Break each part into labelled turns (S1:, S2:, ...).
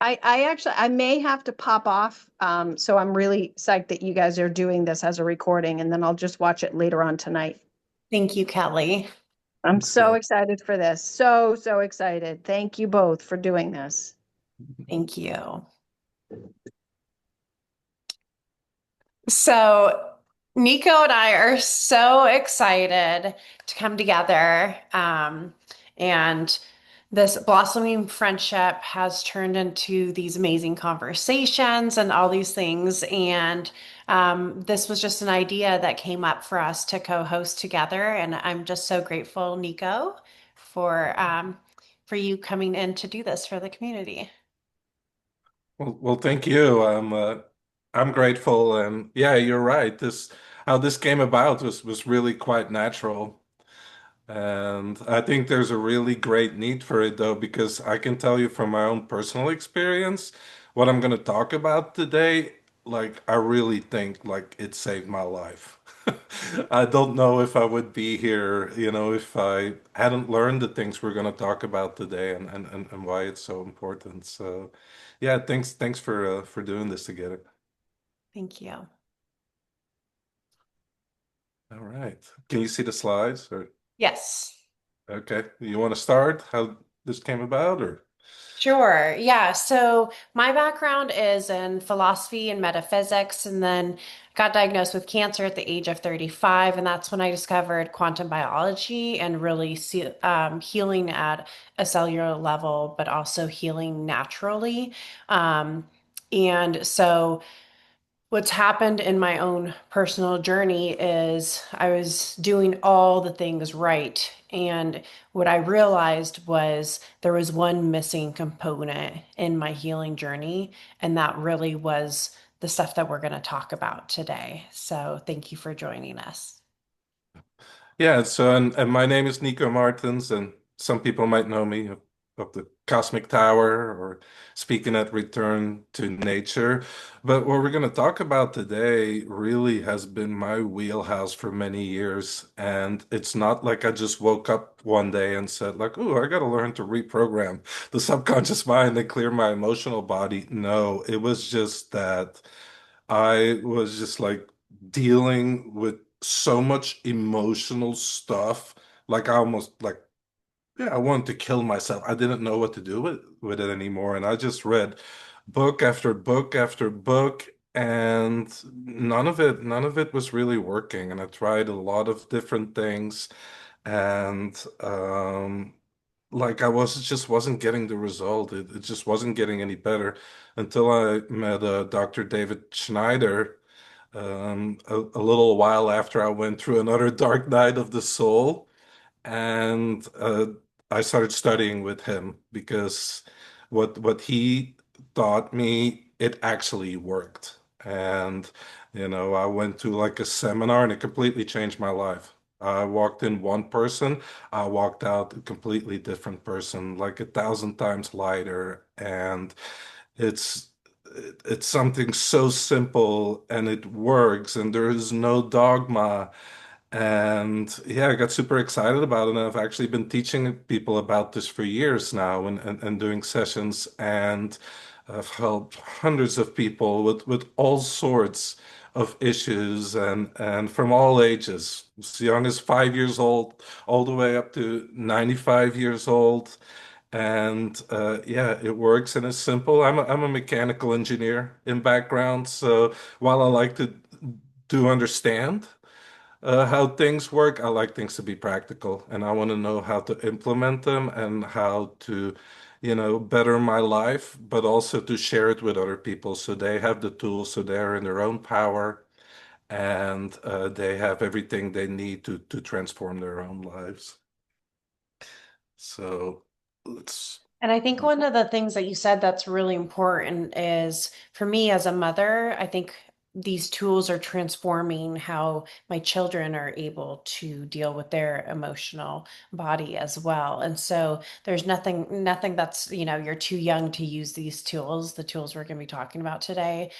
S1: I may have to pop off. So I'm really psyched that you guys are doing this as a recording, and then I'll just watch it later on tonight.
S2: Thank you, Kelly.
S1: I'm
S3: Thanks,
S1: so
S3: Cal.
S1: excited for this. So excited. Thank you both for doing this.
S2: Thank you. So, Nico and I are so excited to come together. And this blossoming friendship has turned into these amazing conversations and all these things. And this was just an idea that came up for us to co-host together. And I'm just so grateful, Nico, for you coming in to do this for the community.
S3: Well, thank you. I'm grateful, and yeah, you're right. This how this came about was really quite natural, and I think there's a really great need for it though, because I can tell you from my own personal experience, what I'm going to talk about today, like I really think like it saved my life. I don't know if I would be here, if I hadn't learned the things we're going to talk about today and why it's so important. So, yeah, thanks for doing this together.
S2: Thank you.
S3: All right. Can you see the slides or
S2: Yes.
S3: okay, you want to start how this came about or
S2: Sure. Yeah. So my background is in philosophy and metaphysics, and then got diagnosed with cancer at the age of 35. And that's when I discovered quantum biology and really healing at a cellular level, but also healing naturally. And so what's happened in my own personal journey is I was doing all the things right. And what I realized was there was one missing component in my healing journey. And that really was the stuff that we're going to talk about today. So thank you for joining us.
S3: yeah, so and my name is Nico Martens, and some people might know me of the Cosmic Tower or speaking at Return to Nature. But what we're going to talk about today really has been my wheelhouse for many years. And it's not like I just woke up one day and said, like, oh, I got to learn to reprogram the subconscious mind and clear my emotional body. No, it was just that I was just like dealing with so much emotional stuff. Like I almost like, yeah, I wanted to kill myself. I didn't know what to do with it anymore. And I just read book after book after book, and none of it was really working. And I tried a lot of different things, and like I was just wasn't getting the result. It just wasn't getting any better until I met Dr. David Schneider a little while after I went through another dark night of the soul, and I started studying with him because what he taught me, it actually worked. And I went to like a seminar and it completely changed my life. I walked in one person, I walked out a completely different person, like 1,000 times lighter. And it's it's something so simple and it works and there is no dogma. And yeah, I got super excited about it. And I've actually been teaching people about this for years now and doing sessions. And I've helped hundreds of people with all sorts of issues and from all ages, as young as 5 years old, all the way up to 95 years old. And yeah, it works and it's simple. I'm a mechanical engineer in background, so while I like to do understand how things work, I like things to be practical, and I want to know how to implement them and how to, better my life, but also to share it with other people so they have the tools, so they're in their own power and they have everything they need to transform their own lives. So let's.
S2: And I think one of the things that you said that's really important is for me as a mother, I think these tools are transforming how my children are able to deal with their emotional body as well. And so there's nothing that's, you're too young to use these tools, the tools we're going to be talking about today.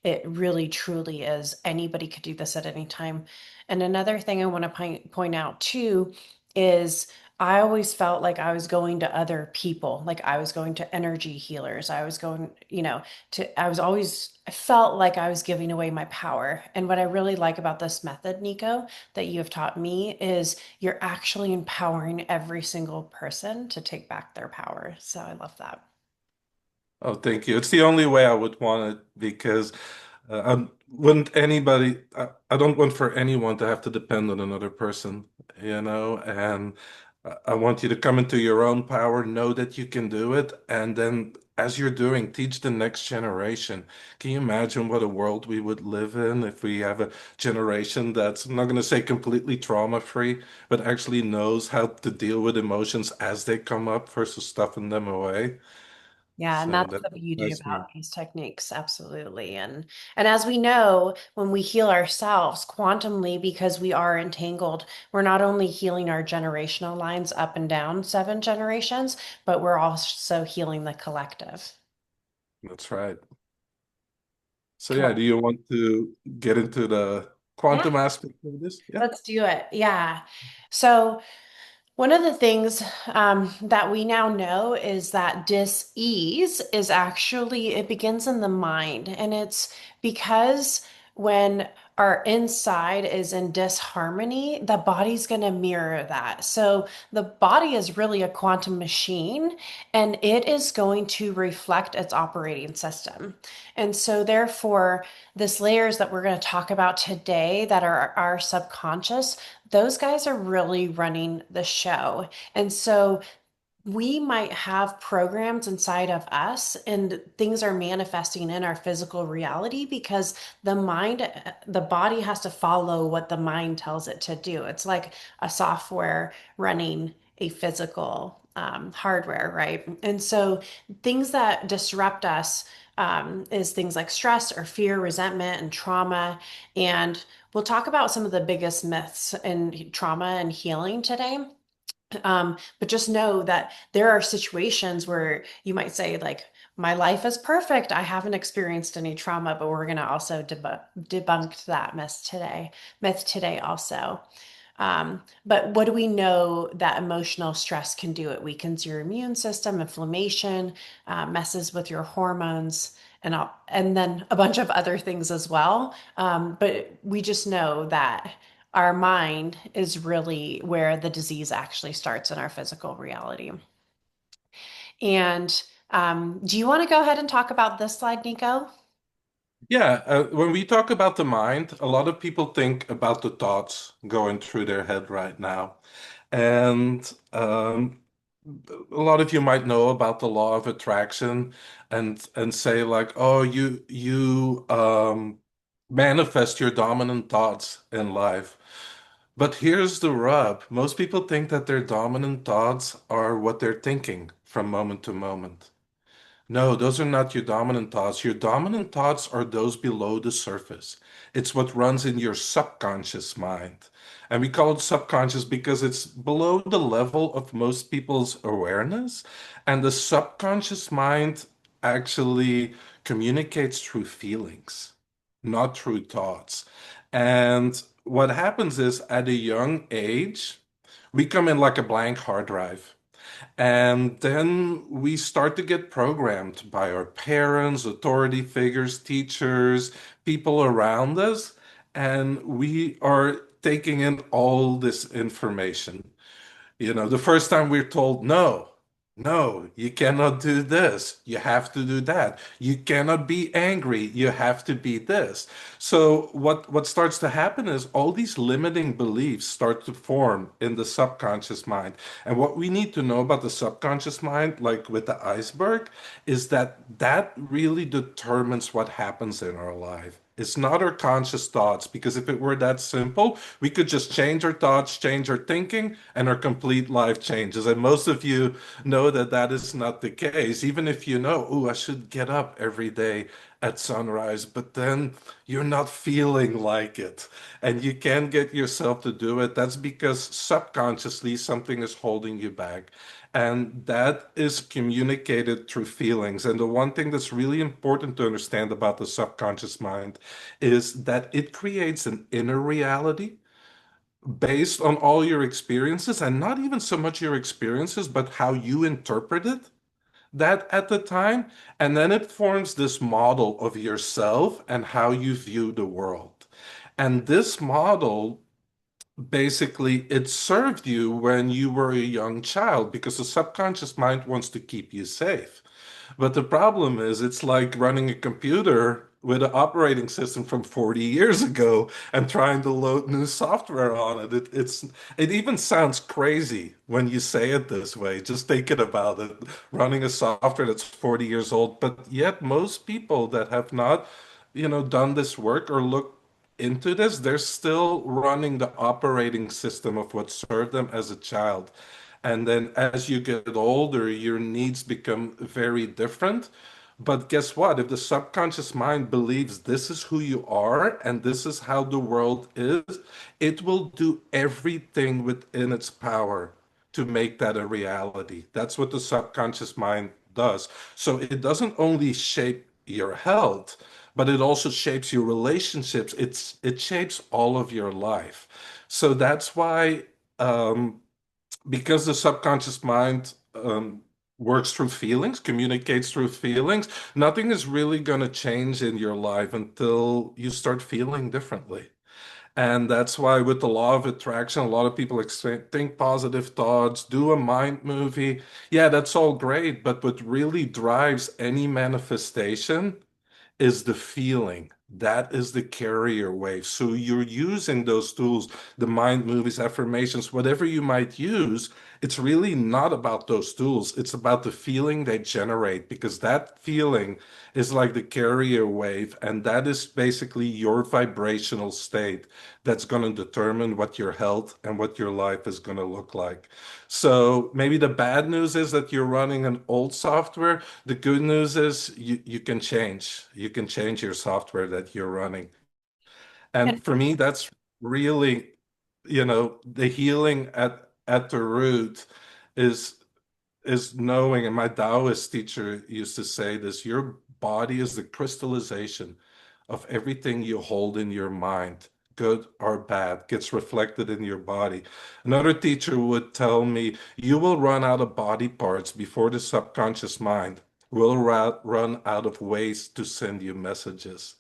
S2: It really truly is anybody could do this at any time. And another thing I want to point out too is I always felt like I was going to other people, like I was going to energy healers. I was going, I was always, I felt like I was giving away my power. And what I really like about this method, Nico, that you have taught me is you're actually empowering every single person to take back their power. So I love that.
S3: Oh, thank you. It's the only way I would want it because I wouldn't anybody, I don't want for anyone to have to depend on another person, and I want you to come into your own power, know that you can do it, and then as you're doing, teach the next generation. Can you imagine what a world we would live in if we have a generation that's, I'm not going to say completely trauma-free, but actually knows how to deal with emotions as they come up versus stuffing them away?
S2: Yeah, and
S3: So
S2: that's
S3: that
S2: the beauty
S3: that's me.
S2: about these techniques, absolutely. And as we know, when we heal ourselves quantumly because we are entangled, we're not only healing our generational lines up and down 7 generations, but we're also healing the collective.
S3: That's right. So yeah, do
S2: Cool.
S3: you want to get into the
S2: Yeah,
S3: quantum aspect of this? Yeah.
S2: let's do it. Yeah. So one of the things that we now know is that dis-ease is actually, it begins in the mind. And it's because when our inside is in disharmony, the body's going to mirror that. So the body is really a quantum machine and it is going to reflect its operating system. And so therefore, this layers that we're going to talk about today that are our subconscious, those guys are really running the show. And so we might have programs inside of us and things are manifesting in our physical reality because the body has to follow what the mind tells it to do. It's like a software running a physical hardware, right? And so things that disrupt us is things like stress or fear, resentment, and trauma. And we'll talk about some of the biggest myths in trauma and healing today. But just know that there are situations where you might say, like, my life is perfect. I haven't experienced any trauma, but we're going to also debunk that myth today also. But what do we know that emotional stress can do? It weakens your immune system, inflammation, messes with your hormones, and then a bunch of other things as well. But we just know that our mind is really where the disease actually starts in our physical reality. And do you want to go ahead and talk about this slide, Nico?
S3: Yeah, when we talk about the mind, a lot of people think about the thoughts going through their head right now. And a lot of you might know about the law of attraction and say like, oh, you manifest your dominant thoughts in life. But here's the rub. Most people think that their dominant thoughts are what they're thinking from moment to moment. No, those are not your dominant thoughts. Your dominant thoughts are those below the surface. It's what runs in your subconscious mind. And we call it subconscious because it's below the level of most people's awareness. And the subconscious mind actually communicates through feelings, not through thoughts. And what happens is at a young age, we come in like a blank hard drive. And then we start to get programmed by our parents, authority figures, teachers, people around us, and we are taking in all this information. The first time we're told, no, no, you cannot do this. You have to do that. You cannot be angry. You have to be this. So what starts to happen is all these limiting beliefs start to form in the subconscious mind. And what we need to know about the subconscious mind, like with the iceberg, is that that really determines what happens in our life. It's not our conscious thoughts, because if it were that simple, we could just change our thoughts, change our thinking, and our complete life changes. And most of you know that that is not the case. Even if you know, oh, I should get up every day at sunrise, but then you're not feeling like it and you can't get yourself to do it. That's because subconsciously something is holding you back. And that is communicated through feelings. And the one thing that's really important to understand about the subconscious mind is that it creates an inner reality based on all your experiences, and not even so much your experiences, but how you interpreted that at the time. And then it forms this model of yourself and how you view the world. And this model, basically, it served you when you were a young child because the subconscious mind wants to keep you safe. But the problem is, it's like running a computer with an operating system from 40 years ago and trying to load new software on it. It even sounds crazy when you say it this way. Just thinking about it, running a software that's 40 years old. But yet, most people that have not, done this work or looked into this, they're still running the operating system of what served them as a child. And then as you get older, your needs become very different. But guess what? If the subconscious mind believes this is who you are and this is how the world is, it will do everything within its power to make that a reality. That's what the subconscious mind does. So it doesn't only shape your health, but it also shapes your relationships. It shapes all of your life. So that's why because the subconscious mind works through feelings, communicates through feelings, nothing is really going to change in your life until you start feeling differently. And that's why, with the law of attraction, a lot of people think positive thoughts, do a mind movie. Yeah, that's all great. But what really drives any manifestation is the feeling. That is the carrier wave. So you're using those tools, the mind movies, affirmations, whatever you might use. It's really not about those tools. It's about the feeling they generate, because that feeling is like the carrier wave. And that is basically your vibrational state that's going to determine what your health and what your life is going to look like. So maybe the bad news is that you're running an old software. The good news is you can change. You can change your software that you're running.
S2: And
S3: And for me, that's really, the healing at the root is knowing, and my Taoist teacher used to say this, your body is the crystallization of everything you hold in your mind, good or bad, gets reflected in your body. Another teacher would tell me, you will run out of body parts before the subconscious mind will run out of ways to send you messages.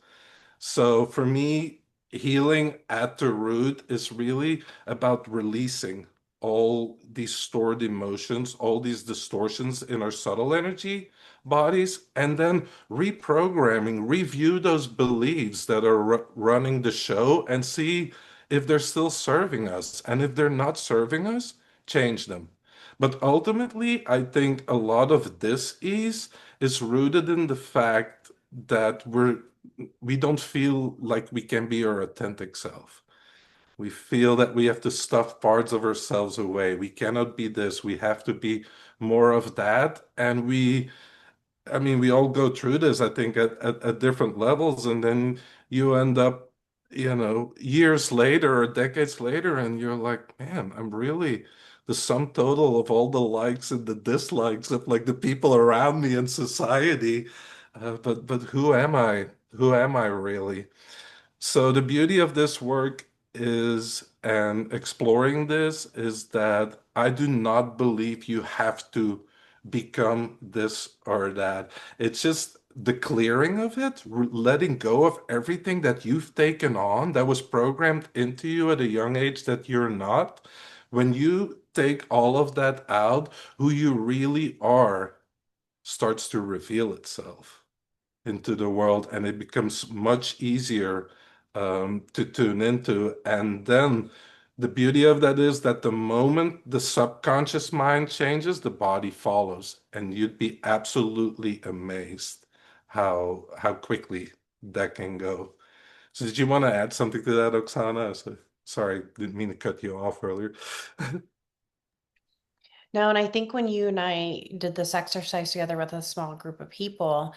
S3: So for me, healing at the root is really about releasing all these stored emotions, all these distortions in our subtle energy bodies, and then reprogramming, review those beliefs that are running the show and see if they're still serving us. And if they're not serving us, change them. But ultimately, I think a lot of this is rooted in the fact that we don't feel like we can be our authentic self. We feel that we have to stuff parts of ourselves away. We cannot be this. We have to be more of that. And I mean, we all go through this, I think, at different levels. And then you end up, years later or decades later, and you're like, man, I'm really the sum total of all the likes and the dislikes of like the people around me in society. But who am I? Who am I really? So the beauty of this work is, and exploring this, is that I do not believe you have to become this or that. It's just the clearing of it, letting go of everything that you've taken on that was programmed into you at a young age that you're not. When you take all of that out, who you really are starts to reveal itself into the world, and it becomes much easier to tune into. And then the beauty of that is that the moment the subconscious mind changes, the body follows, and you'd be absolutely amazed how quickly that can go. So did you want to add something to that, Oksana? Sorry, didn't mean to cut you off earlier.
S2: no, and I think when you and I did this exercise together with a small group of people,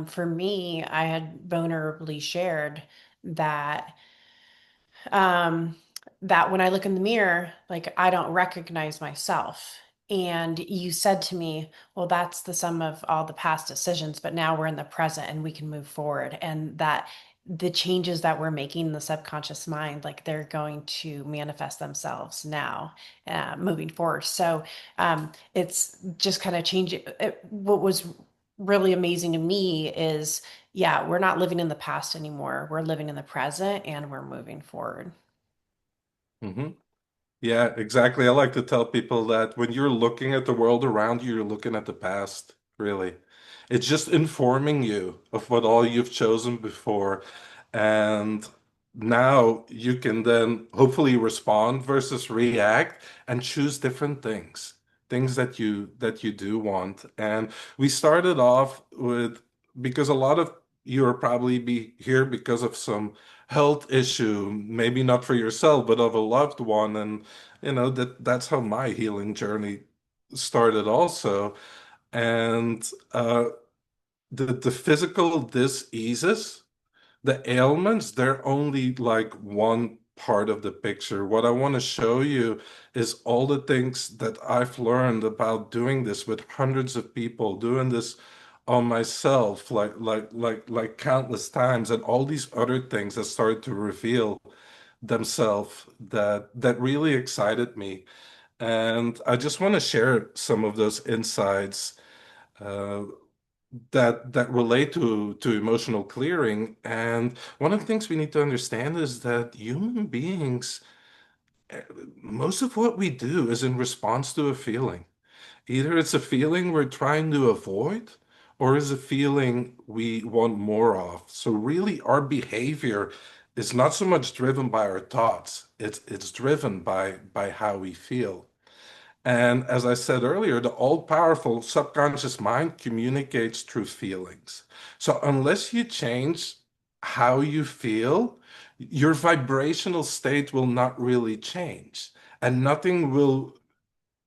S2: for me, I had vulnerably shared that um, that when I look in the mirror, like I don't recognize myself. And you said to me, well, that's the sum of all the past decisions, but now we're in the present and we can move forward. And that the changes that we're making in the subconscious mind, like they're going to manifest themselves now, moving forward. So it's just kind of changing. What was really amazing to me is, yeah, we're not living in the past anymore. We're living in the present and we're moving forward.
S3: Hmm. Yeah, exactly. I like to tell people that when you're looking at the world around you, you're looking at the past, really. It's just informing you of what all you've chosen before. And now you can then hopefully respond versus react and choose different things, things that you do want. And we started off with because a lot of you are probably be here because of some health issue, maybe not for yourself, but of a loved one. And that's how my healing journey started also. And the physical diseases, the ailments, they're only like one part of the picture. What I want to show you is all the things that I've learned about doing this with hundreds of people, doing this on myself, like countless times, and all these other things that started to reveal themselves that really excited me. And I just want to share some of those insights uh, that relate to emotional clearing. And one of the things we need to understand is that human beings, eh, most of what we do is in response to a feeling. Either it's a feeling we're trying to avoid, or is a feeling we want more of. So really, our behavior is not so much driven by our thoughts. It's driven by how we feel. And as I said earlier, the all-powerful subconscious mind communicates through feelings. So unless you change how you feel, your vibrational state will not really change. And nothing will,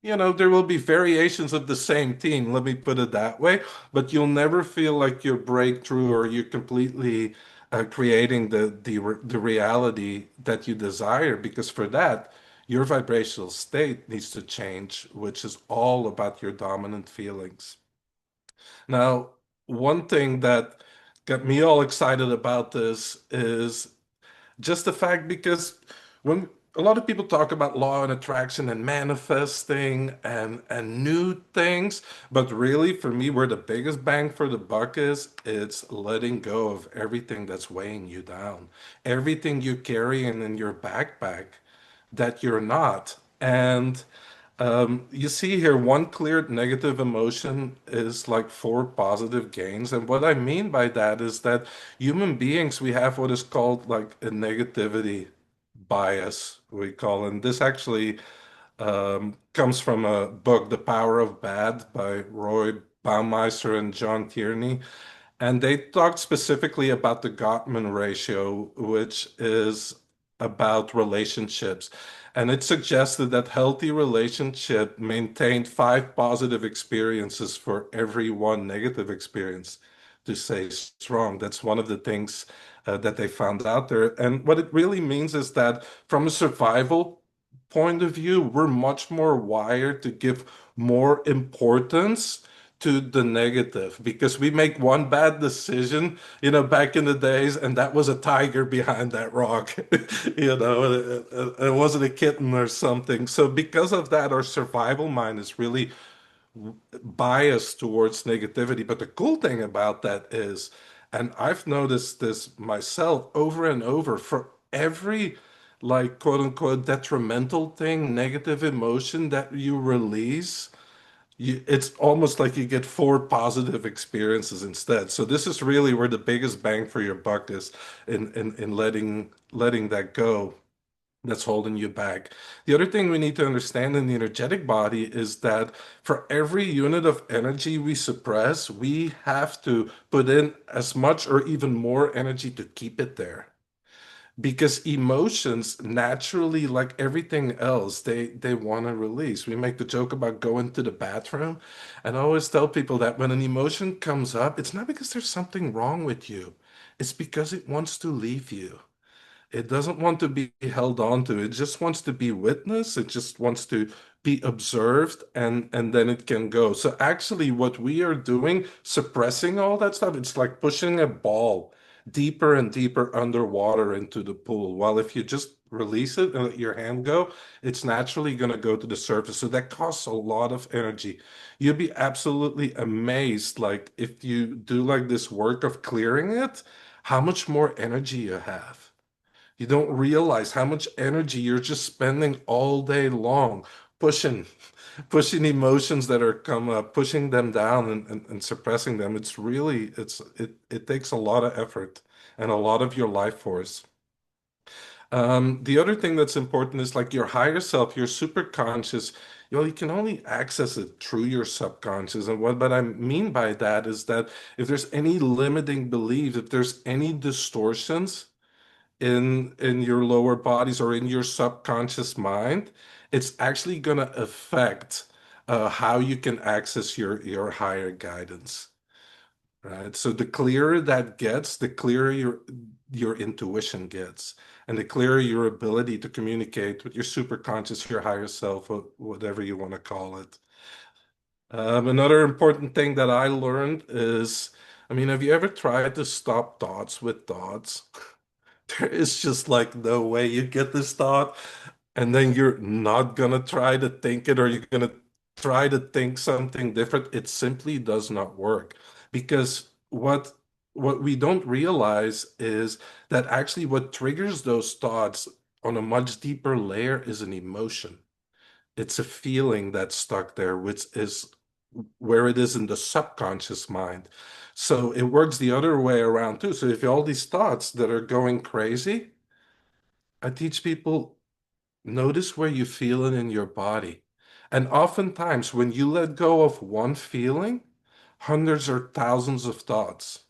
S3: there will be variations of the same theme, let me put it that way, but you'll never feel like you're breakthrough or you're completely creating the reality that you desire, because for that, your vibrational state needs to change, which is all about your dominant feelings. Now, one thing that got me all excited about this is just the fact because when a lot of people talk about law and attraction and manifesting and new things, but really for me, where the biggest bang for the buck is, it's letting go of everything that's weighing you down, everything you're carrying in your backpack that you're not. And you see here, one clear negative emotion is like four positive gains. And what I mean by that is that human beings, we have what is called like a negativity bias, we call. And this actually comes from a book, The Power of Bad by Roy Baumeister and John Tierney. And they talked specifically about the Gottman ratio, which is about relationships. And it suggested that healthy relationship maintained five positive experiences for every one negative experience to stay strong. That's one of the things that they found out there. And what it really means is that from a survival point of view, we're much more wired to give more importance to the negative because we make one bad decision, back in the days, and that was a tiger behind that rock. It wasn't a kitten or something. So because of that, our survival mind is really biased towards negativity. But the cool thing about that is, and I've noticed this myself over and over, for every like quote unquote detrimental thing, negative emotion that you release, it's almost like you get four positive experiences instead. So this is really where the biggest bang for your buck is in letting that go that's holding you back. The other thing we need to understand in the energetic body is that for every unit of energy we suppress, we have to put in as much or even more energy to keep it there. Because emotions naturally, like everything else, they want to release. We make the joke about going to the bathroom, and I always tell people that when an emotion comes up, it's not because there's something wrong with you. It's because it wants to leave you. It doesn't want to be held on to. It just wants to be witnessed. It just wants to be observed, and then it can go. So actually what we are doing, suppressing all that stuff, it's like pushing a ball deeper and deeper underwater into the pool. While if you just release it and let your hand go, it's naturally going to go to the surface. So that costs a lot of energy. You'd be absolutely amazed, like if you do like this work of clearing it, how much more energy you have. You don't realize how much energy you're just spending all day long pushing, pushing emotions that are come up, pushing them down and suppressing them. It's really, it takes a lot of effort and a lot of your life force. The other thing that's important is like your higher self, your super conscious, you can only access it through your subconscious. And what I mean by that is that if there's any limiting beliefs, if there's any distortions, in your lower bodies or in your subconscious mind, it's actually going to affect how you can access your higher guidance, right? So the clearer that gets, the clearer your intuition gets, and the clearer your ability to communicate with your superconscious, your higher self, or whatever you want to call it. Another important thing that I learned is, I mean, have you ever tried to stop thoughts with thoughts? There is just like no way you get this thought, and then you're not gonna try to think it, or you're gonna try to think something different. It simply does not work because what we don't realize is that actually what triggers those thoughts on a much deeper layer is an emotion. It's a feeling that's stuck there, which is where it is in the subconscious mind. So it works the other way around too. So if you have all these thoughts that are going crazy, I teach people notice where you feel it in your body. And oftentimes when you let go of one feeling, hundreds or thousands of thoughts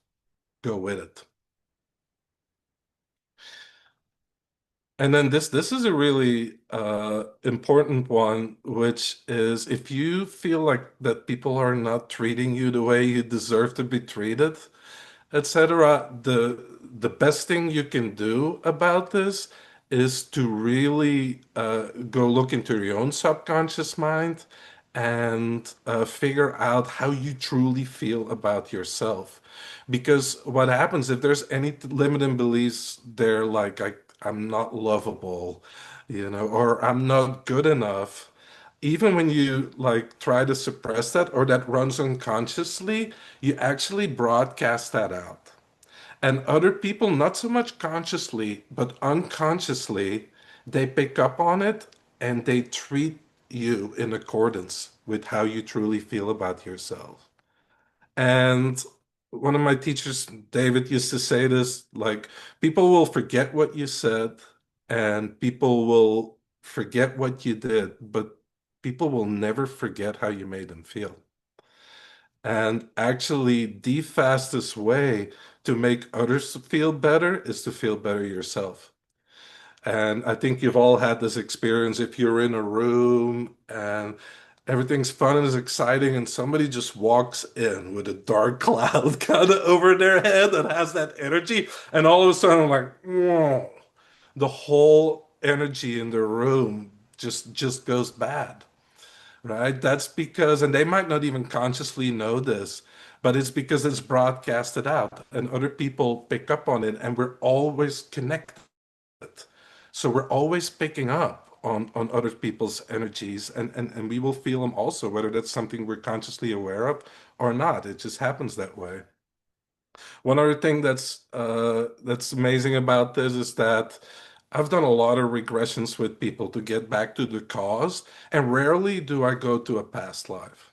S3: go with it. And then this is a really important one, which is if you feel like that people are not treating you the way you deserve to be treated, etc., the best thing you can do about this is to really go look into your own subconscious mind and figure out how you truly feel about yourself. Because what happens if there's any limiting beliefs there, like I'm not lovable, or I'm not good enough, even when you like try to suppress that or that runs unconsciously, you actually broadcast that out. And other people, not so much consciously, but unconsciously, they pick up on it and they treat you in accordance with how you truly feel about yourself. And one of my teachers, David, used to say this, like, people will forget what you said and people will forget what you did, but people will never forget how you made them feel. And actually, the fastest way to make others feel better is to feel better yourself. And I think you've all had this experience if you're in a room and everything's fun and is exciting, and somebody just walks in with a dark cloud kind of over their head that has that energy, and all of a sudden, like, whoa, the whole energy in the room just goes bad, right? That's because, and they might not even consciously know this, but it's because it's broadcasted out and other people pick up on it, and we're always connected. So we're always picking up on other people's energies, and we will feel them also, whether that's something we're consciously aware of or not. It just happens that way. One other thing that's amazing about this is that I've done a lot of regressions with people to get back to the cause, and rarely do I go to a past life.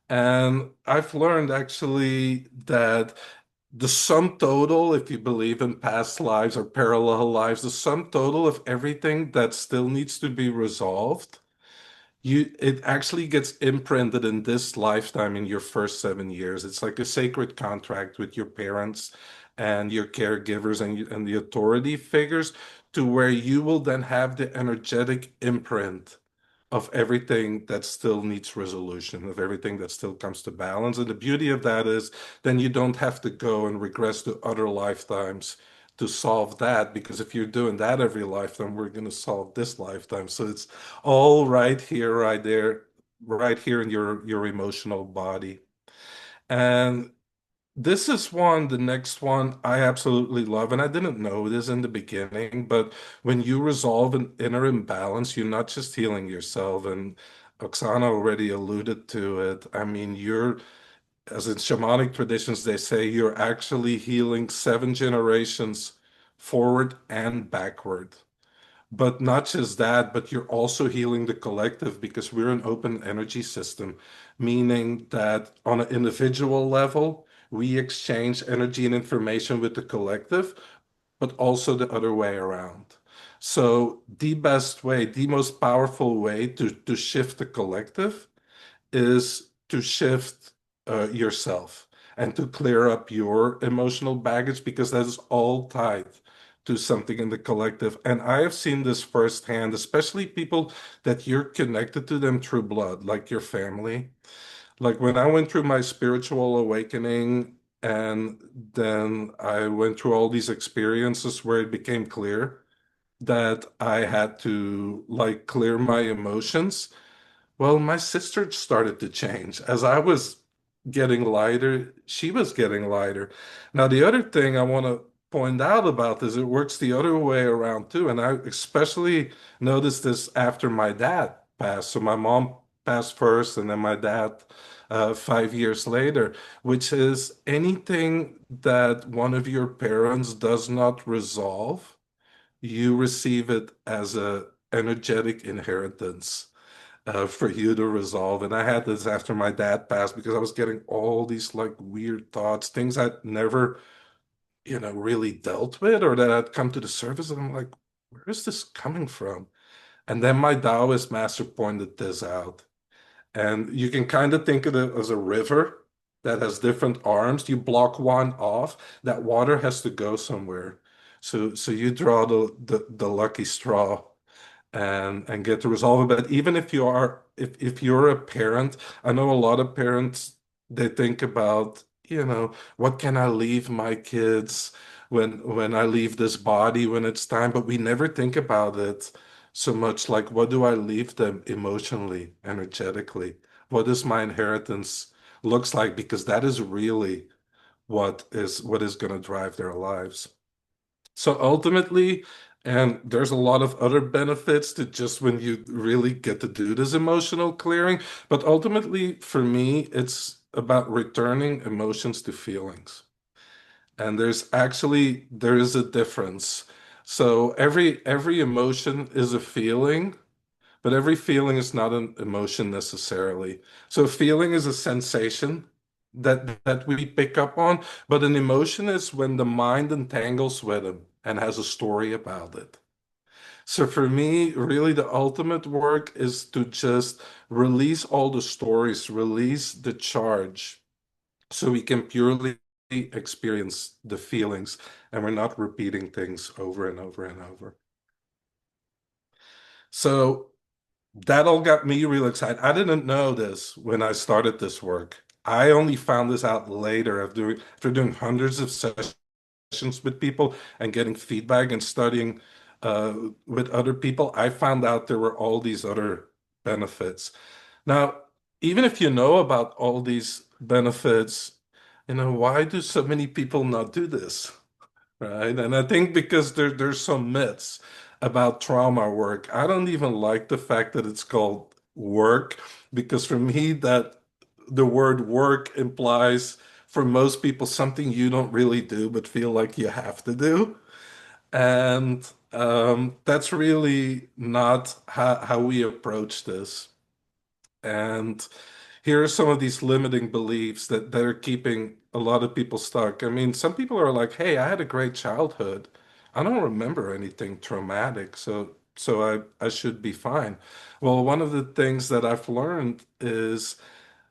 S3: And I've learned actually that the sum total, if you believe in past lives or parallel lives, the sum total of everything that still needs to be resolved, it actually gets imprinted in this lifetime in your first 7 years. It's like a sacred contract with your parents and your caregivers and the authority figures, to where you will then have the energetic imprint of everything that still needs resolution, of everything that still comes to balance. And the beauty of that is then you don't have to go and regress to other lifetimes to solve that, because if you're doing that every lifetime, we're going to solve this lifetime. So it's all right here, right there, right here in your emotional body. And this is one, the next one I absolutely love, and I didn't know this in the beginning, but when you resolve an inner imbalance, you're not just healing yourself, and Oksana already alluded to it. I mean, as in shamanic traditions, they say you're actually healing 7 generations forward and backward. But not just that, but you're also healing the collective because we're an open energy system, meaning that on an individual level, we exchange energy and information with the collective, but also the other way around. So the best way, the most powerful way to shift the collective is to shift yourself and to clear up your emotional baggage because that is all tied to something in the collective. And I have seen this firsthand, especially people that you're connected to them through blood, like your family. Like when I went through my spiritual awakening, and then I went through all these experiences where it became clear that I had to like clear my emotions. Well, my sister started to change. As I was getting lighter, she was getting lighter. Now, the other thing I want to point out about this, it works the other way around too. And I especially noticed this after my dad passed. So my mom passed first, and then my dad 5 years later, which is anything that one of your parents does not resolve, you receive it as a energetic inheritance for you to resolve. And I had this after my dad passed because I was getting all these like weird thoughts, things I'd never, really dealt with or that had come to the surface. And I'm like, where is this coming from? And then my Taoist master pointed this out. And you can kind of think of it as a river that has different arms. You block one off, that water has to go somewhere. So you draw the lucky straw and get to resolve it. But even if you're a parent, I know a lot of parents, they think about, what can I leave my kids when I leave this body when it's time, but we never think about it so much like what do I leave them emotionally, energetically? What does my inheritance looks like? Because that is really what is going to drive their lives. So ultimately, and there's a lot of other benefits to just when you really get to do this emotional clearing, but ultimately for me, it's about returning emotions to feelings. And there is a difference. So every emotion is a feeling, but every feeling is not an emotion necessarily. So feeling is a sensation that we pick up on, but an emotion is when the mind entangles with them and has a story about it. So for me, really the ultimate work is to just release all the stories, release the charge, so we can purely experience the feelings and we're not repeating things over and over and over. So that all got me real excited. I didn't know this when I started this work. I only found this out later after doing hundreds of sessions with people and getting feedback and studying with other people. I found out there were all these other benefits. Now, even if you know about all these benefits, why do so many people not do this? Right. And I think because there's some myths about trauma work. I don't even like the fact that it's called work, because for me that the word work implies for most people something you don't really do but feel like you have to do. And that's really not how we approach this. And here are some of these limiting beliefs that are keeping a lot of people stuck. I mean, some people are like, "Hey, I had a great childhood. I don't remember anything traumatic, so I should be fine." Well, one of the things that I've learned is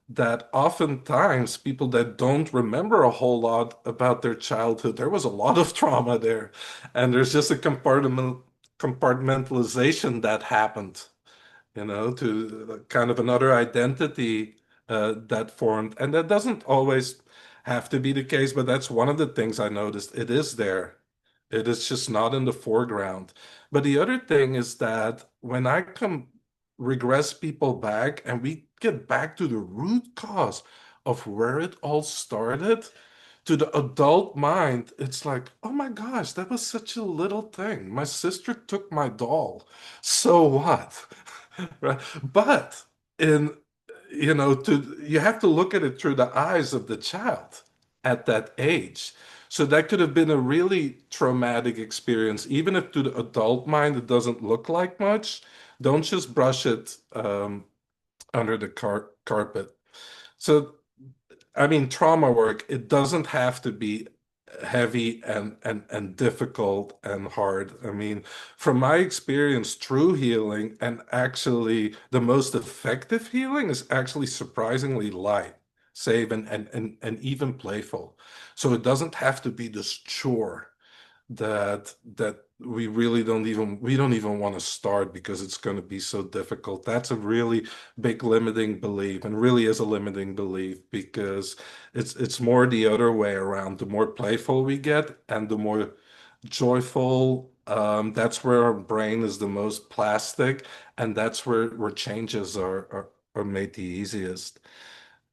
S3: that oftentimes people that don't remember a whole lot about their childhood, there was a lot of trauma there, and there's just a compartmentalization that happened, to kind of another identity that formed. And that doesn't always have to be the case, but that's one of the things I noticed. It is there. It is just not in the foreground. But the other thing is that when I come regress people back and we get back to the root cause of where it all started, to the adult mind, it's like, oh my gosh, that was such a little thing. My sister took my doll. So what? Right? But in, you have to look at it through the eyes of the child at that age. So that could have been a really traumatic experience, even if to the adult mind it doesn't look like much. Don't just brush it under the carpet. So I mean, trauma work, it doesn't have to be heavy and difficult and hard. I mean, from my experience, true healing and actually the most effective healing is actually surprisingly light, safe, and even playful. So it doesn't have to be this chore that we don't even want to start because it's going to be so difficult. That's a really big limiting belief, and really is a limiting belief, because it's more the other way around. The more playful we get and the more joyful, that's where our brain is the most plastic, and that's where changes are made the easiest.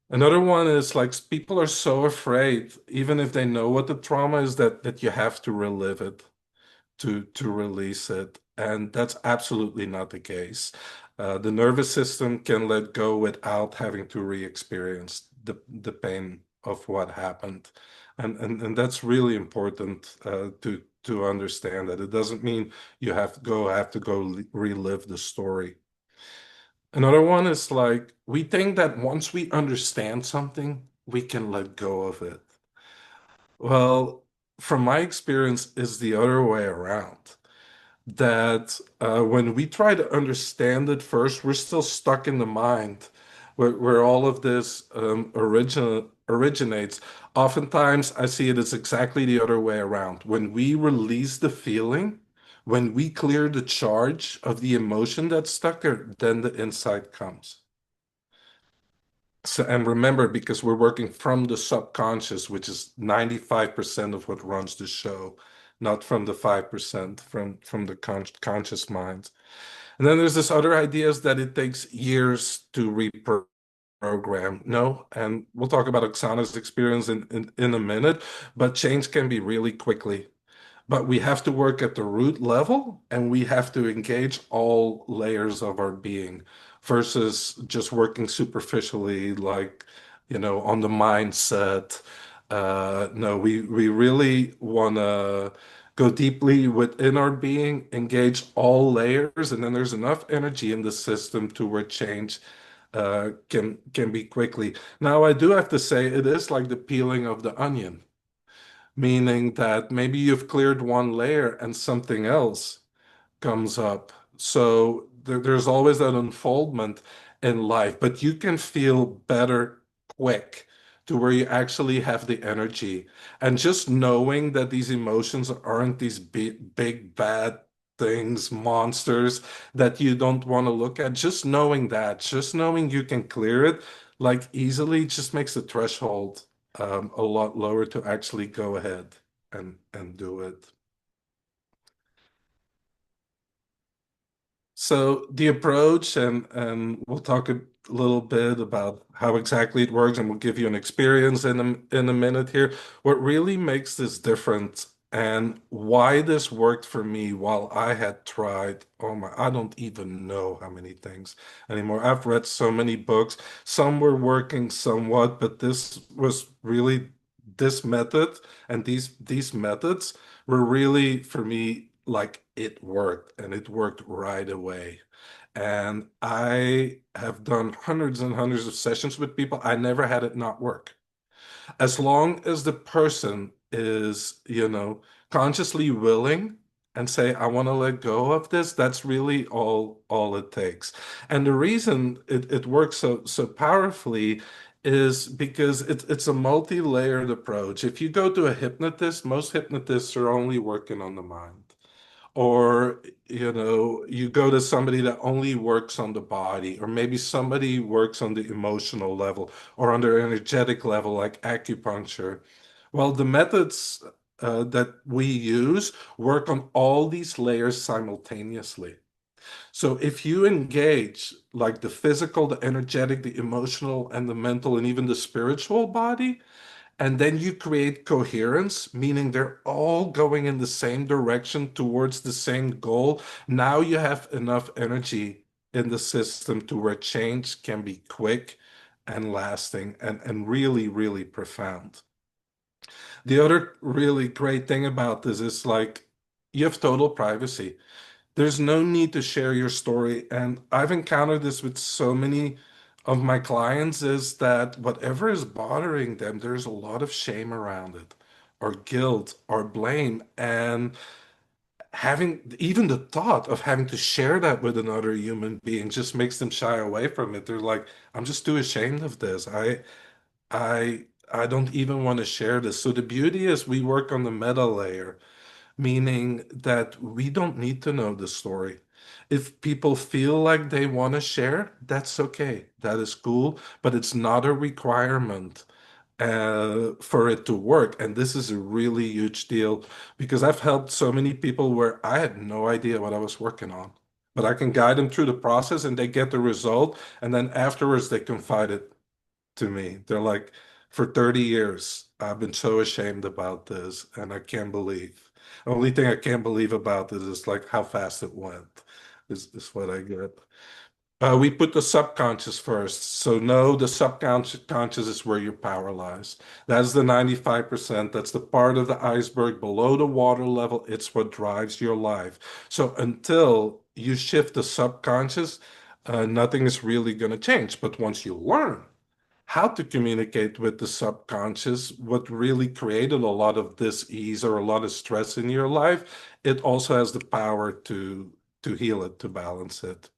S3: Another one is like people are so afraid, even if they know what the trauma is, that you have to relive it to release it. And that's absolutely not the case. The nervous system can let go without having to re-experience the pain of what happened. And that's really important to understand that it doesn't mean you have to go relive the story. Another one is like we think that once we understand something, we can let go of it. Well, from my experience, is the other way around. That when we try to understand it first, we're still stuck in the mind where all of this originates. Oftentimes, I see it as exactly the other way around. When we release the feeling, when we clear the charge of the emotion that's stuck there, then the insight comes. So, and remember, because we're working from the subconscious, which is 95% of what runs the show, not from the 5% from the conscious mind. And then there's this other ideas that it takes years to reprogram. No, and we'll talk about Oksana's experience in a minute, but change can be really quickly. But we have to work at the root level, and we have to engage all layers of our being versus just working superficially, like, on the mindset. No, we really want to go deeply within our being, engage all layers, and then there's enough energy in the system to where change can be quickly. Now, I do have to say, it is like the peeling of the onion, meaning that maybe you've cleared one layer and something else comes up. So there's always that unfoldment in life, but you can feel better quick to where you actually have the energy. And just knowing that these emotions aren't these big bad things, monsters that you don't want to look at, just knowing that, just knowing you can clear it like easily just makes the threshold a lot lower to actually go ahead and do it. So the approach, and we'll talk a little bit about how exactly it works, and we'll give you an experience in a minute here. What really makes this different and why this worked for me while I had tried, oh my, I don't even know how many things anymore. I've read so many books. Some were working somewhat, but this was really this method, and these methods were really for me like it worked, and it worked right away. And I have done hundreds and hundreds of sessions with people. I never had it not work. As long as the person is, consciously willing and say, I want to let go of this, that's really all it takes. And the reason it works so powerfully is because it's a multi-layered approach. If you go to a hypnotist, most hypnotists are only working on the mind. Or, you go to somebody that only works on the body, or maybe somebody works on the emotional level or on the energetic level, like acupuncture. Well, the methods that we use work on all these layers simultaneously. So if you engage like the physical, the energetic, the emotional, and the mental, and even the spiritual body, And then you create coherence, meaning they're all going in the same direction towards the same goal. Now you have enough energy in the system to where change can be quick and lasting and really, really profound. The other really great thing about this is like you have total privacy. There's no need to share your story. And I've encountered this with so many of my clients is that whatever is bothering them, there's a lot of shame around it, or guilt, or blame. And having even the thought of having to share that with another human being just makes them shy away from it. They're like, I'm just too ashamed of this. I I don't even want to share this. So the beauty is we work on the meta layer, meaning that we don't need to know the story. If people feel like they want to share, that's okay. That is cool, but it's not a requirement for it to work. And this is a really huge deal because I've helped so many people where I had no idea what I was working on, but I can guide them through the process and they get the result. And then afterwards, they confide it to me. They're like, for 30 years, I've been so ashamed about this, and I can't believe. The only thing I can't believe about this is like how fast it went, is what I get. We put the subconscious first. So no, the subconscious is where your power lies. That's the 95%. That's the part of the iceberg below the water level. It's what drives your life. So until you shift the subconscious, nothing is really going to change. But once you learn how to communicate with the subconscious, what really created a lot of dis-ease or a lot of stress in your life, it also has the power to heal it, to balance it.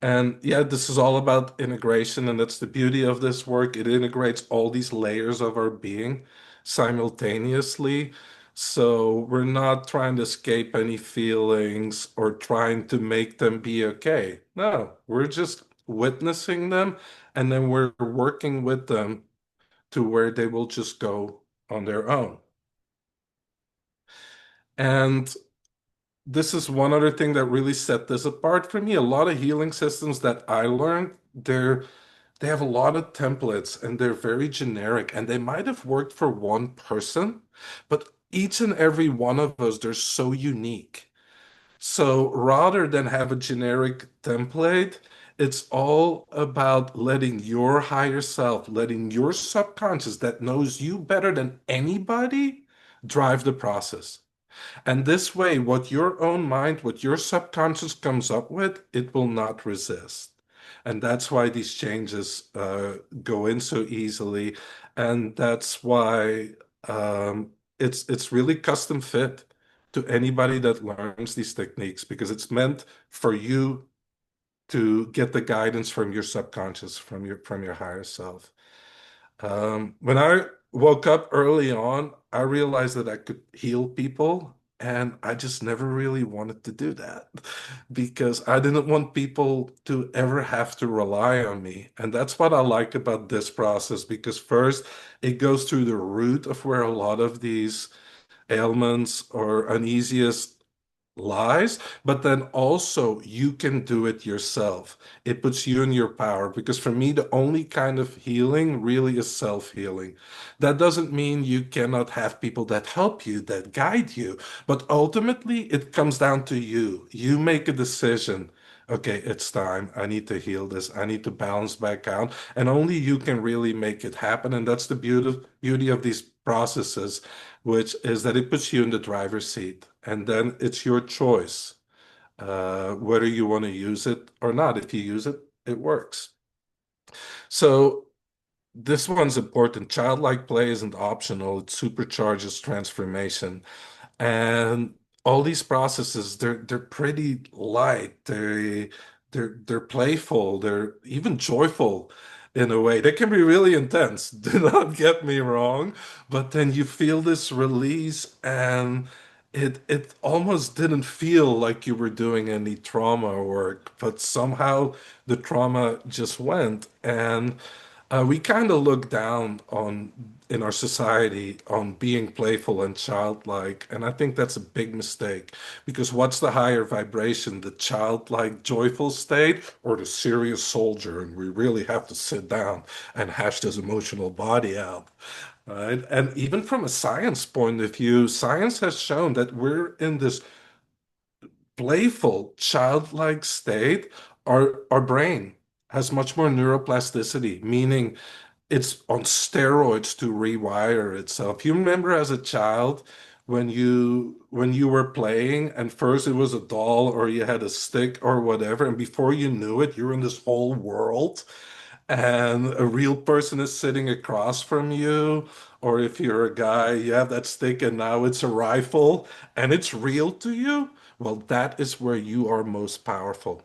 S3: And yeah, this is all about integration, and that's the beauty of this work. It integrates all these layers of our being simultaneously. So we're not trying to escape any feelings or trying to make them be okay. No, we're just witnessing them, and then we're working with them to where they will just go on their own. And this is one other thing that really set this apart for me. A lot of healing systems that I learned, they have a lot of templates and they're very generic and they might have worked for one person, but each and every one of us, they're so unique. So rather than have a generic template, it's all about letting your higher self, letting your subconscious that knows you better than anybody drive the process. And this way, what your own mind, what your subconscious comes up with, it will not resist. And that's why these changes go in so easily. And that's why it's really custom fit to anybody that learns these techniques because it's meant for you to get the guidance from your subconscious, from your higher self. When I woke up early on, I realized that I could heal people, and I just never really wanted to do that because I didn't want people to ever have to rely on me. And that's what I like about this process because first, it goes through the root of where a lot of these ailments or uneasiness lies, but then also you can do it yourself. It puts you in your power because for me, the only kind of healing really is self-healing. That doesn't mean you cannot have people that help you, that guide you, but ultimately it comes down to you. You make a decision. Okay, it's time. I need to heal this. I need to balance back out. And only you can really make it happen. And that's the beauty of these processes, which is that it puts you in the driver's seat. And then it's your choice whether you want to use it or not. If you use it, it works. So this one's important. Childlike play isn't optional. It supercharges transformation. And all these processes, they're pretty light. They're playful. They're even joyful in a way. They can be really intense. Do not get me wrong. But then you feel this release and it almost didn't feel like you were doing any trauma work, but somehow the trauma just went. And We kind of look down on in our society on being playful and childlike, and I think that's a big mistake because what's the higher vibration, the childlike, joyful state, or the serious soldier? And we really have to sit down and hash this emotional body out, right? And even from a science point of view, science has shown that we're in this playful, childlike state. Our brain has much more neuroplasticity, meaning it's on steroids to rewire itself. You remember as a child when you were playing and first it was a doll or you had a stick or whatever, and before you knew it, you're in this whole world and a real person is sitting across from you. Or if you're a guy, you have that stick and now it's a rifle and it's real to you. Well, that is where you are most powerful.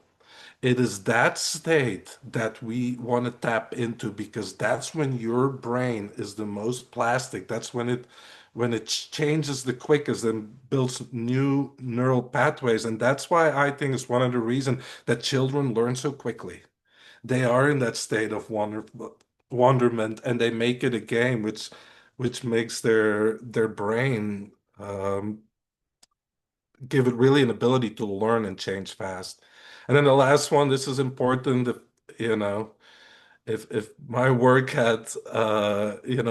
S3: It is that state that we want to tap into because that's when your brain is the most plastic. That's when it changes the quickest and builds new neural pathways. And that's why I think it's one of the reasons that children learn so quickly. They are in that state of wonderment, and they make it a game, which makes their brain give it really an ability to learn and change fast. And then the last one, this is important. If, you know, if my work had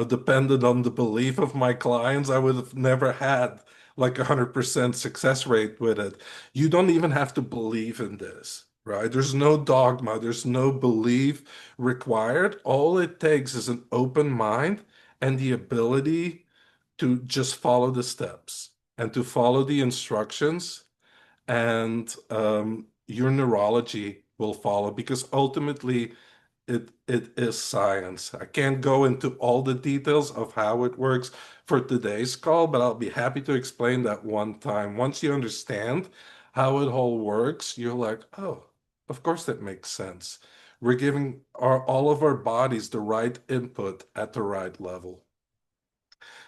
S3: depended on the belief of my clients, I would have never had like 100% success rate with it. You don't even have to believe in this, right? There's no dogma, there's no belief required. All it takes is an open mind and the ability to just follow the steps and to follow the instructions, and your neurology will follow because ultimately it is science. I can't go into all the details of how it works for today's call, but I'll be happy to explain that one time. Once you understand how it all works, you're like, oh, of course that makes sense. We're giving all of our bodies the right input at the right level.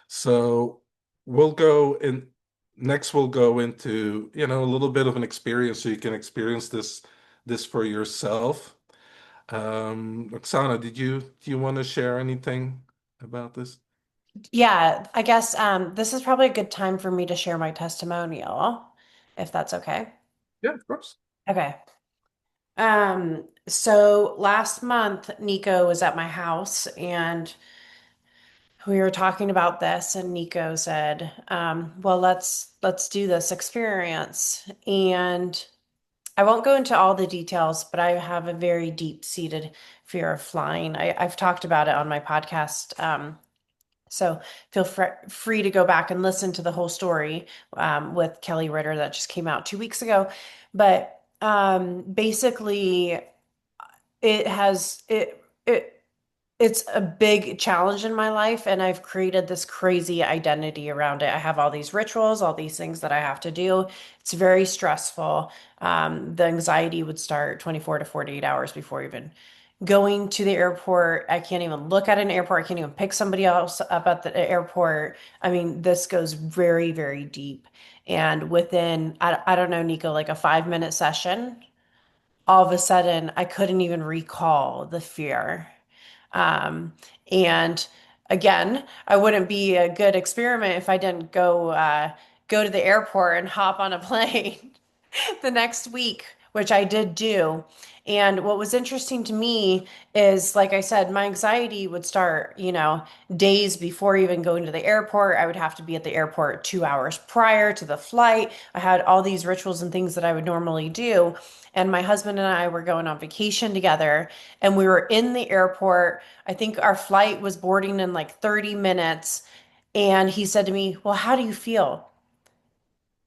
S3: So we'll go in next we'll go into, a little bit of an experience so you can experience this for yourself. Oksana, do you want to share anything about this?
S2: Yeah, I guess this is probably a good time for me to share my testimonial, if that's okay.
S3: Yeah, of course.
S2: Okay. So last month, Nico was at my house and we were talking about this, and Nico said, well, let's do this experience. And I won't go into all the details, but I have a very deep-seated fear of flying. I've talked about it on my podcast. So feel free to go back and listen to the whole story with Kelly Ritter that just came out 2 weeks ago. But basically, it has it's a big challenge in my life, and I've created this crazy identity around it. I have all these rituals, all these things that I have to do. It's very stressful. The anxiety would start 24 to 48 hours before even going to the airport. I can't even look at an airport. I can't even pick somebody else up at the airport. I mean, this goes very, very deep. And within, I don't know, Nico, like a 5-minute session, all of a sudden I couldn't even recall the fear. Um, and again, I wouldn't be a good experiment if I didn't go to the airport and hop on a plane the next week, which I did do. And what was interesting to me is, like I said, my anxiety would start, days before even going to the airport. I would have to be at the airport 2 hours prior to the flight. I had all these rituals and things that I would normally do. And my husband and I were going on vacation together, and we were in the airport. I think our flight was boarding in like 30 minutes. And he said to me, well, how do you feel?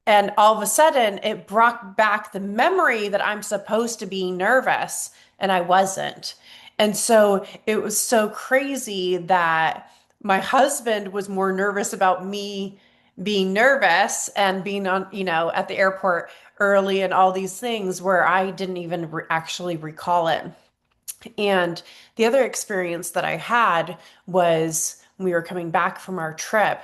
S2: And all of a sudden, it brought back the memory that I'm supposed to be nervous, and I wasn't. And so it was so crazy that my husband was more nervous about me being nervous and being on, at the airport early and all these things where I didn't even actually recall it. And the other experience that I had was when we were coming back from our trip.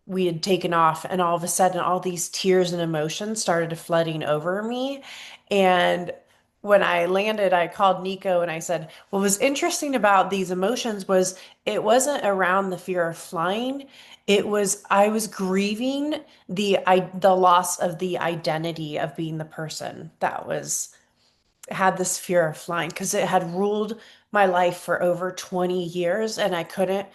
S2: We had taken off, and all of a sudden, all these tears and emotions started flooding over me. And when I landed, I called Nico and I said, what was interesting about these emotions was it wasn't around the fear of flying. It was I was grieving the loss of the identity of being the person that was had this fear of flying because it had ruled my life for over 20 years and I couldn't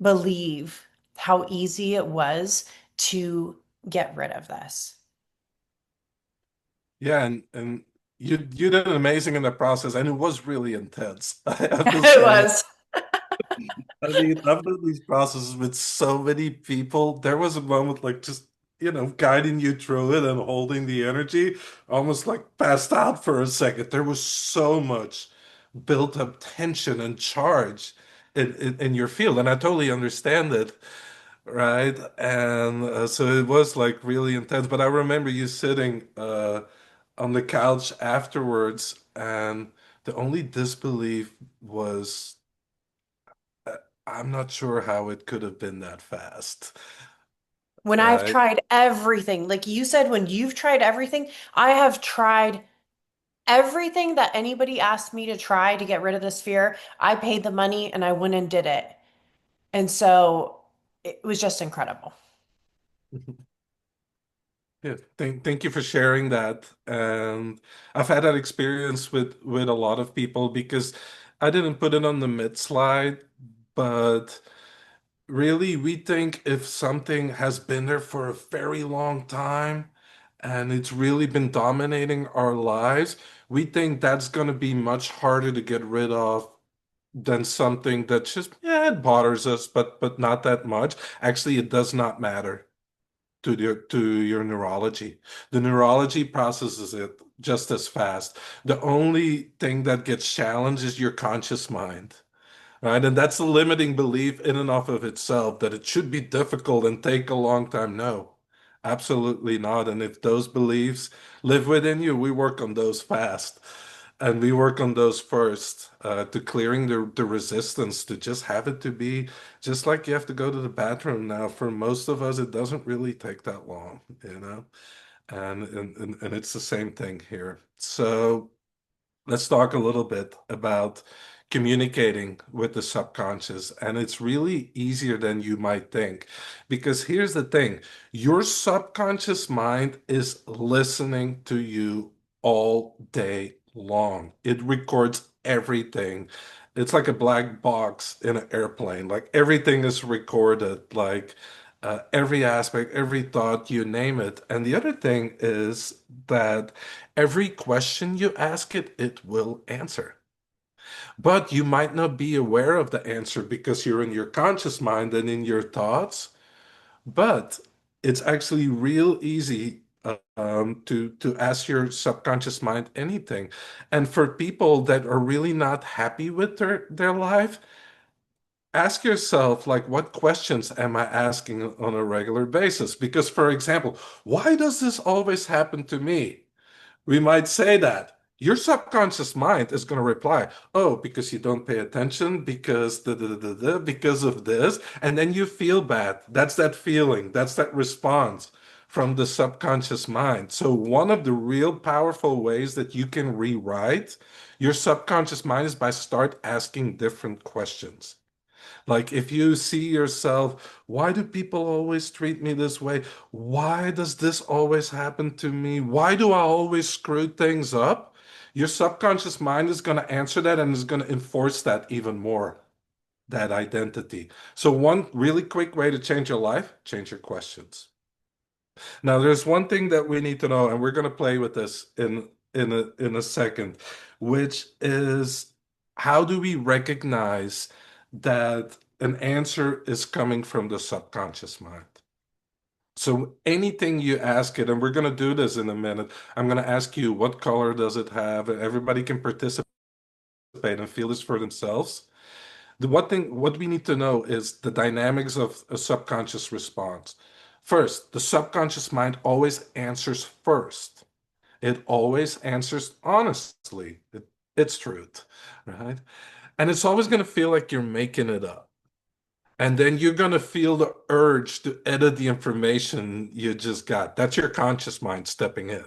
S2: believe how easy it was to get rid of this.
S3: Yeah, and you did amazing in the process, and it was really intense. I have to
S2: It
S3: say.
S2: was.
S3: I mean, I've done these processes with so many people. There was a moment like just, guiding you through it and holding the energy, almost like passed out for a second. There was so much built up tension and charge in your field, and I totally understand it, right? And so it was like really intense. But I remember you sitting on the couch afterwards, and the only disbelief was. I'm not sure how it could have been that fast,
S2: When I've
S3: right?
S2: tried everything, like you said, when you've tried everything, I have tried everything that anybody asked me to try to get rid of this fear. I paid the money and I went and did it. And so it was just incredible.
S3: Yeah, thank you for sharing that. And I've had that experience with a lot of people because I didn't put it on the mid slide, but really we think if something has been there for a very long time and it's really been dominating our lives, we think that's going to be much harder to get rid of than something that just, yeah, it bothers us, but not that much. Actually, it does not matter to your neurology. The neurology processes it just as fast. The only thing that gets challenged is your conscious mind. Right? And that's a limiting belief in and of itself that it should be difficult and take a long time. No, absolutely not. And if those beliefs live within you, we work on those fast. And we work on those first, to clearing the resistance to just have it to be just like you have to go to the bathroom now. For most of us, it doesn't really take that long, you know? And it's the same thing here. So let's talk a little bit about communicating with the subconscious. And it's really easier than you might think. Because here's the thing, your subconscious mind is listening to you all day long. It records everything. It's like a black box in an airplane. Like everything is recorded, like every aspect, every thought, you name it. And the other thing is that every question you ask it, it will answer. But you might not be aware of the answer because you're in your conscious mind and in your thoughts. But it's actually real easy to ask your subconscious mind anything. And for people that are really not happy with their life, ask yourself, like, what questions am I asking on a regular basis? Because, for example, why does this always happen to me? We might say that. Your subconscious mind is going to reply, oh, because you don't pay attention, because because of this. And then you feel bad. That's that feeling. That's that response from the subconscious mind. So, one of the real powerful ways that you can rewrite your subconscious mind is by start asking different questions. Like if you see yourself, why do people always treat me this way? Why does this always happen to me? Why do I always screw things up? Your subconscious mind is going to answer that and is going to enforce that even more, that identity. So one really quick way to change your life, change your questions. Now, there's one thing that we need to know, and we're going to play with this in a second, which is how do we recognize that an answer is coming from the subconscious mind? So anything you ask it, and we're going to do this in a minute, I'm going to ask you what color does it have, and everybody can participate and feel this for themselves. The one thing, what we need to know is the dynamics of a subconscious response. First, the subconscious mind always answers first. It always answers honestly. It's truth, right? And it's always going to feel like you're making it up. And then you're going to feel the urge to edit the information you just got. That's your conscious mind stepping in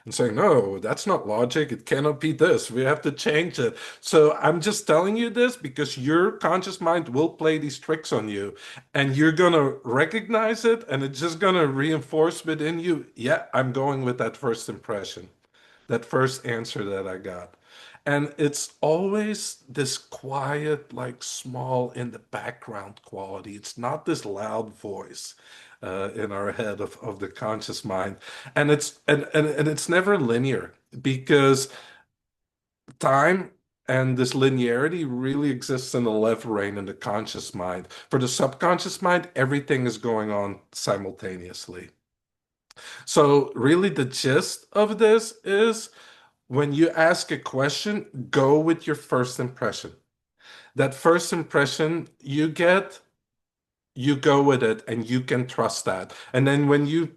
S3: and saying, no, that's not logic. It cannot be this. We have to change it. So I'm just telling you this because your conscious mind will play these tricks on you and you're going to recognize it and it's just going to reinforce within you. Yeah, I'm going with that first impression, that first answer that I got. And it's always this quiet, like small in the background quality. It's not this loud voice in our head of the conscious mind. And it's never linear because time and this linearity really exists in the left brain in the conscious mind. For the subconscious mind, everything is going on simultaneously. So really the gist of this is when you ask a question, go with your first impression. That first impression you get, you go with it and you can trust that. And then when you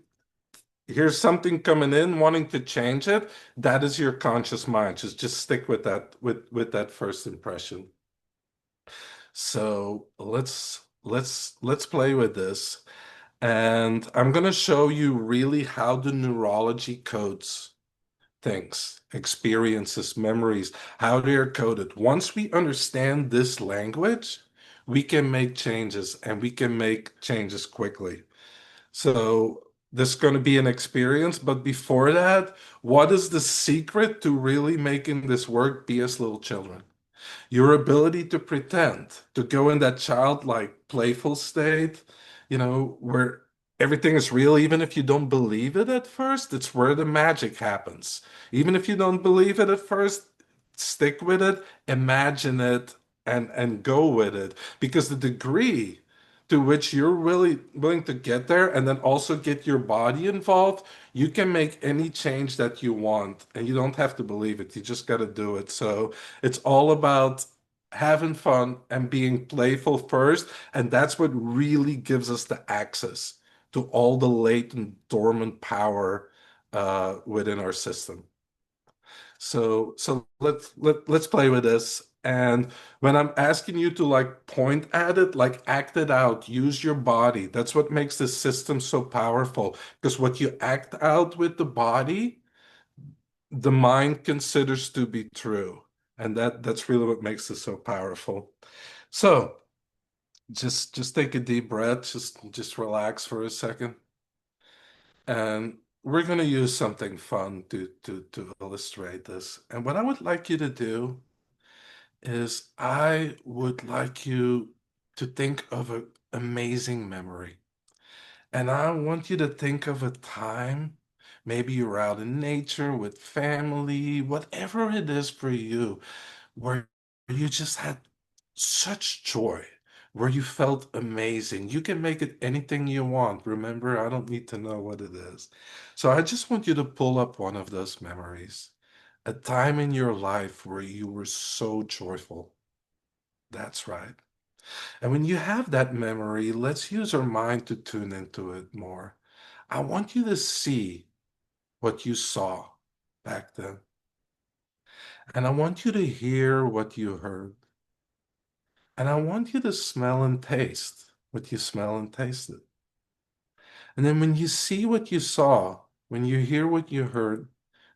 S3: hear something coming in wanting to change it, that is your conscious mind. Just stick with that with that first impression. So let's play with this. And I'm going to show you really how the neurology codes things, experiences, memories, how they're coded. Once we understand this language, we can make changes and we can make changes quickly. So this is going to be an experience, but before that, what is the secret to really making this work? Be as little children. Your ability to pretend, to go in that childlike, playful state, where everything is real, even if you don't believe it at first, it's where the magic happens. Even if you don't believe it at first, stick with it, imagine it, and go with it. Because the degree to which you're really willing to get there and then also get your body involved, you can make any change that you want and you don't have to believe it. You just got to do it. So it's all about having fun and being playful first. And that's what really gives us the access to all the latent, dormant power within our system. So let's play with this. And when I'm asking you to like point at it, like act it out, use your body. That's what makes this system so powerful. Because what you act out with the body, the mind considers to be true. And that's really what makes it so powerful. So just take a deep breath, just relax for a second. And we're going to use something fun to illustrate this. And what I would like you to do is I would like you to think of an amazing memory. And I want you to think of a time, maybe you're out in nature with family, whatever it is for you, where you just had such joy, where you felt amazing. You can make it anything you want. Remember, I don't need to know what it is. So I just want you to pull up one of those memories, a time in your life where you were so joyful. That's right. And when you have that memory, let's use our mind to tune into it more. I want you to see what you saw back then. And I want you to hear what you heard. And I want you to smell and taste what you smell and tasted. And then when you see what you saw, when you hear what you heard,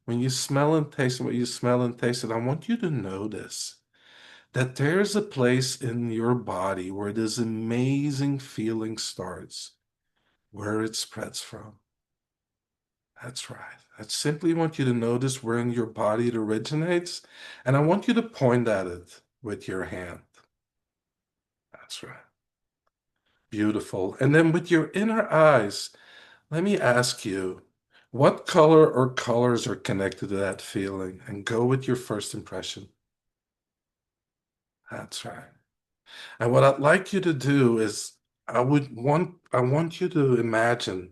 S3: when you smell and taste what you smell and tasted, I want you to notice that there's a place in your body where this amazing feeling starts, where it spreads from. That's right. I simply want you to notice where in your body it originates, and I want you to point at it with your hand. That's right. Beautiful. And then with your inner eyes, let me ask you, what color or colors are connected to that feeling? And go with your first impression. That's right. And what I'd like you to do is I want you to imagine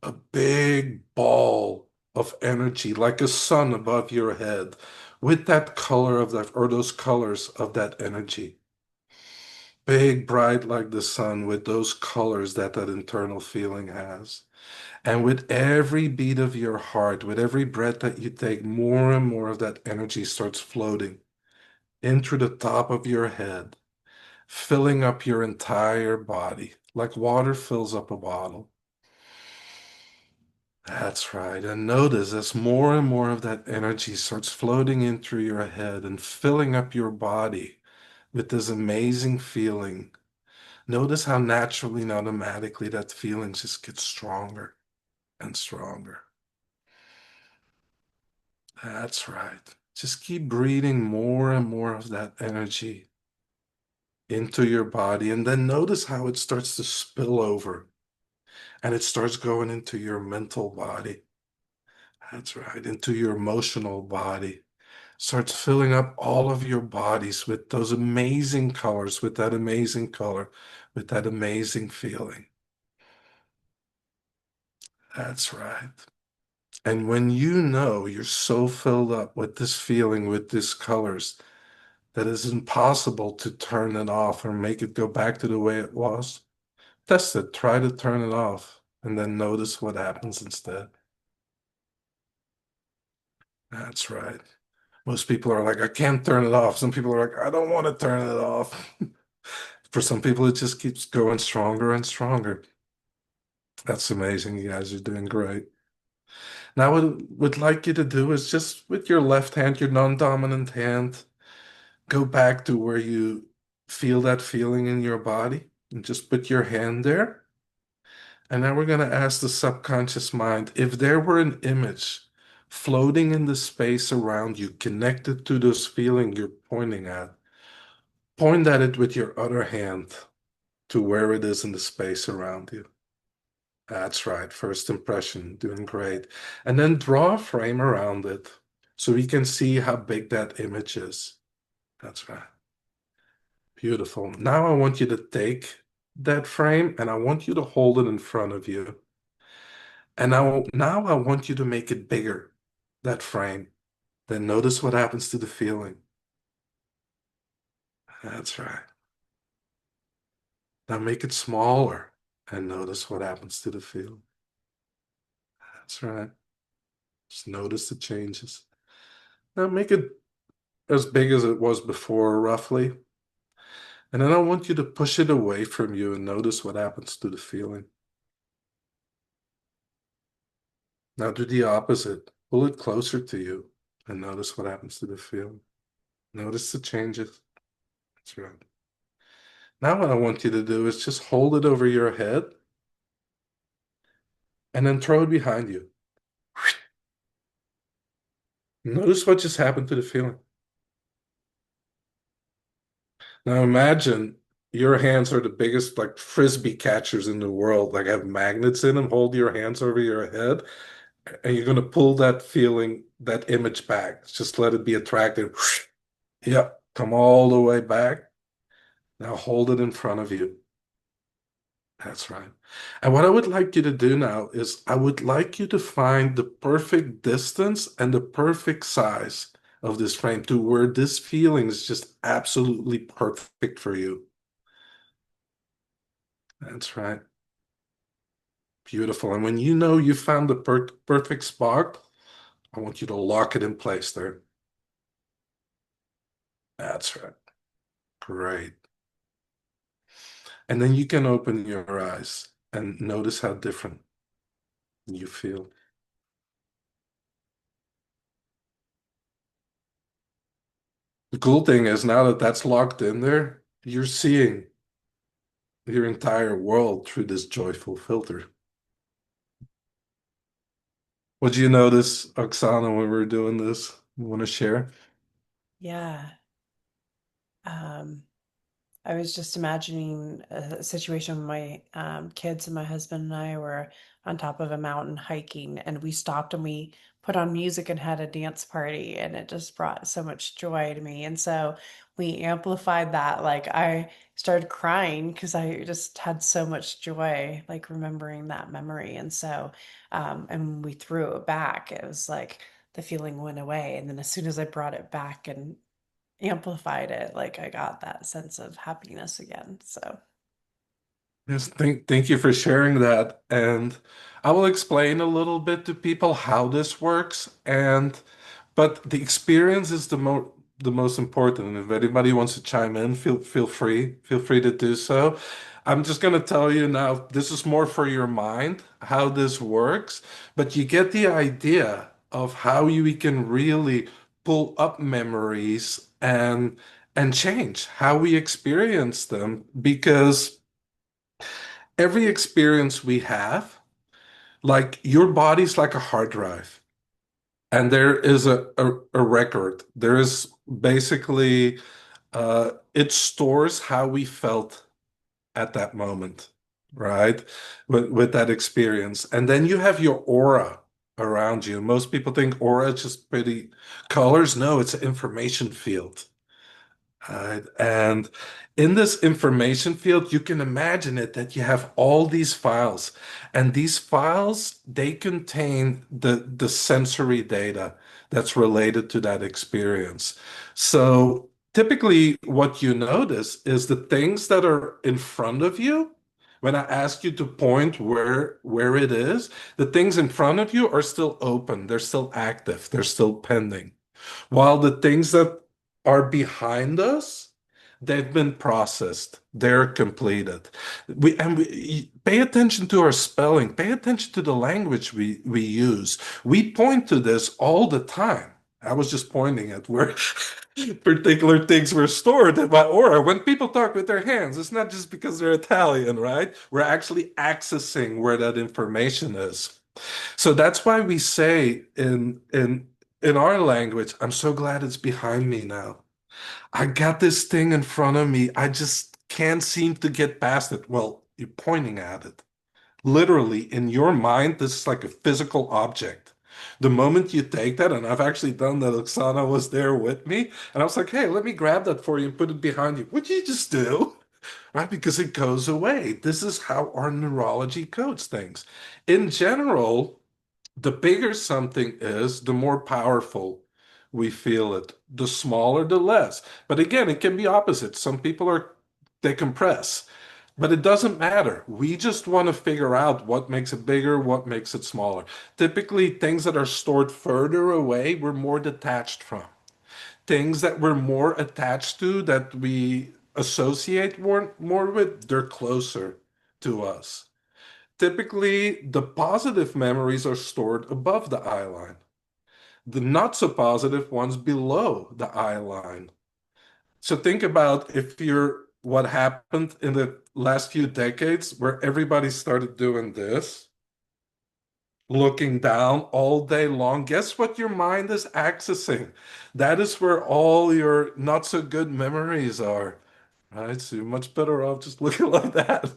S3: a big ball of energy, like a sun above your head, with that color of that, or those colors of that energy. Big, bright like the sun, with those colors that that internal feeling has. And with every beat of your heart, with every breath that you take, more and more of that energy starts floating in through the top of your head, filling up your entire body, like water fills up a bottle. That's right. And notice as more and more of that energy starts floating in through your head and filling up your body with this amazing feeling. Notice how naturally and automatically that feeling just gets stronger and stronger. That's right. Just keep breathing more and more of that energy into your body, and then notice how it starts to spill over and it starts going into your mental body. That's right, into your emotional body. Starts filling up all of your bodies with those amazing colors, with that amazing color, with that amazing feeling. That's right. And when you know you're so filled up with this feeling, with these colors, that it's impossible to turn it off or make it go back to the way it was, test it. Try to turn it off and then notice what happens instead. That's right. Most people are like, I can't turn it off. Some people are like, I don't want to turn it off. For some people, it just keeps going stronger and stronger. That's amazing. You guys are doing great. Now, what I would like you to do is just with your left hand, your non-dominant hand, go back to where you feel that feeling in your body and just put your hand there. And now we're going to ask the subconscious mind if there were an image floating in the space around you, connected to this feeling you're pointing at, point at it with your other hand to where it is in the space around you. That's right. First impression, doing great. And then draw a frame around it so we can see how big that image is. That's right. Beautiful. Now I want you to take that frame and I want you to hold it in front of you. And now I want you to make it bigger, that frame. Then notice what happens to the feeling. That's right. Now make it smaller and notice what happens to the feeling. That's right. Just notice the changes. Now make it as big as it was before, roughly. And then I want you to push it away from you and notice what happens to the feeling. Now do the opposite. Pull it closer to you and notice what happens to the feeling. Notice the changes. That's right. Now what I want you to do is just hold it over your head and then throw it behind you. Notice what just happened to the feeling. Now imagine your hands are the biggest like frisbee catchers in the world, like have magnets in them. Hold your hands over your head and you're going to pull that feeling, that image back. Just let it be attractive. Yep, come all the way back. Now hold it in front of you. That's right. And what I would like you to do now is I would like you to find the perfect distance and the perfect size of this frame to where this feeling is just absolutely perfect for you. That's right. Beautiful. And when you know you found the perfect spot, I want you to lock it in place there. That's right. Great. And then you can open your eyes and notice how different you feel. The cool thing is now that that's locked in there, you're seeing your entire world through this joyful filter. What do you notice, Oksana, when we were doing this? You want to share?
S2: Yeah. Um, I was just imagining a situation when my kids and my husband and I were on top of a mountain hiking, and we stopped and we put on music and had a dance party, and it just brought so much joy to me. And so we amplified that. Like I started crying because I just had so much joy, like remembering that memory. And so, and when we threw it back, it was like the feeling went away. And then as soon as I brought it back and amplified it, like I got that sense of happiness again. So
S3: Yes, thank you for sharing that. And I will explain a little bit to people how this works. But the experience is the most important. And if anybody wants to chime in, feel free to do so. I'm just going to tell you now, this is more for your mind, how this works, but you get the idea of how we can really pull up memories and change how we experience them, because every experience we have, like your body's like a hard drive. And there is a record. There is basically, it stores how we felt at that moment, right? With that experience. And then you have your aura around you. Most people think aura is just pretty colors. No, it's an information field. And in this information field, you can imagine it that you have all these files, and these files, they contain the sensory data that's related to that experience. So typically what you notice is the things that are in front of you. When I ask you to point where it is, the things in front of you are still open, they're still active, they're still pending. While the things that are behind us, they've been processed, they're completed. We pay attention to our spelling, pay attention to the language we use. We point to this all the time. I was just pointing at where particular things were stored in my aura. When people talk with their hands, it's not just because they're Italian, right? We're actually accessing where that information is. So that's why we say in our language, I'm so glad it's behind me now. I got this thing in front of me. I just can't seem to get past it. Well, you're pointing at it. Literally, in your mind, this is like a physical object. The moment you take that, and I've actually done that, Oksana was there with me, and I was like, hey, let me grab that for you and put it behind you. What'd you just do? Right? Because it goes away. This is how our neurology codes things. In general, the bigger something is, the more powerful we feel it. The smaller, the less. But again, it can be opposite. Some people they compress, but it doesn't matter. We just want to figure out what makes it bigger, what makes it smaller. Typically, things that are stored further away, we're more detached from. Things that we're more attached to, that we associate more with, they're closer to us. Typically, the positive memories are stored above the eye line, the not so positive ones below the eye line. So think about if you're what happened in the last few decades where everybody started doing this, looking down all day long. Guess what your mind is accessing? That is where all your not so good memories are. Right, so you're much better off just looking like that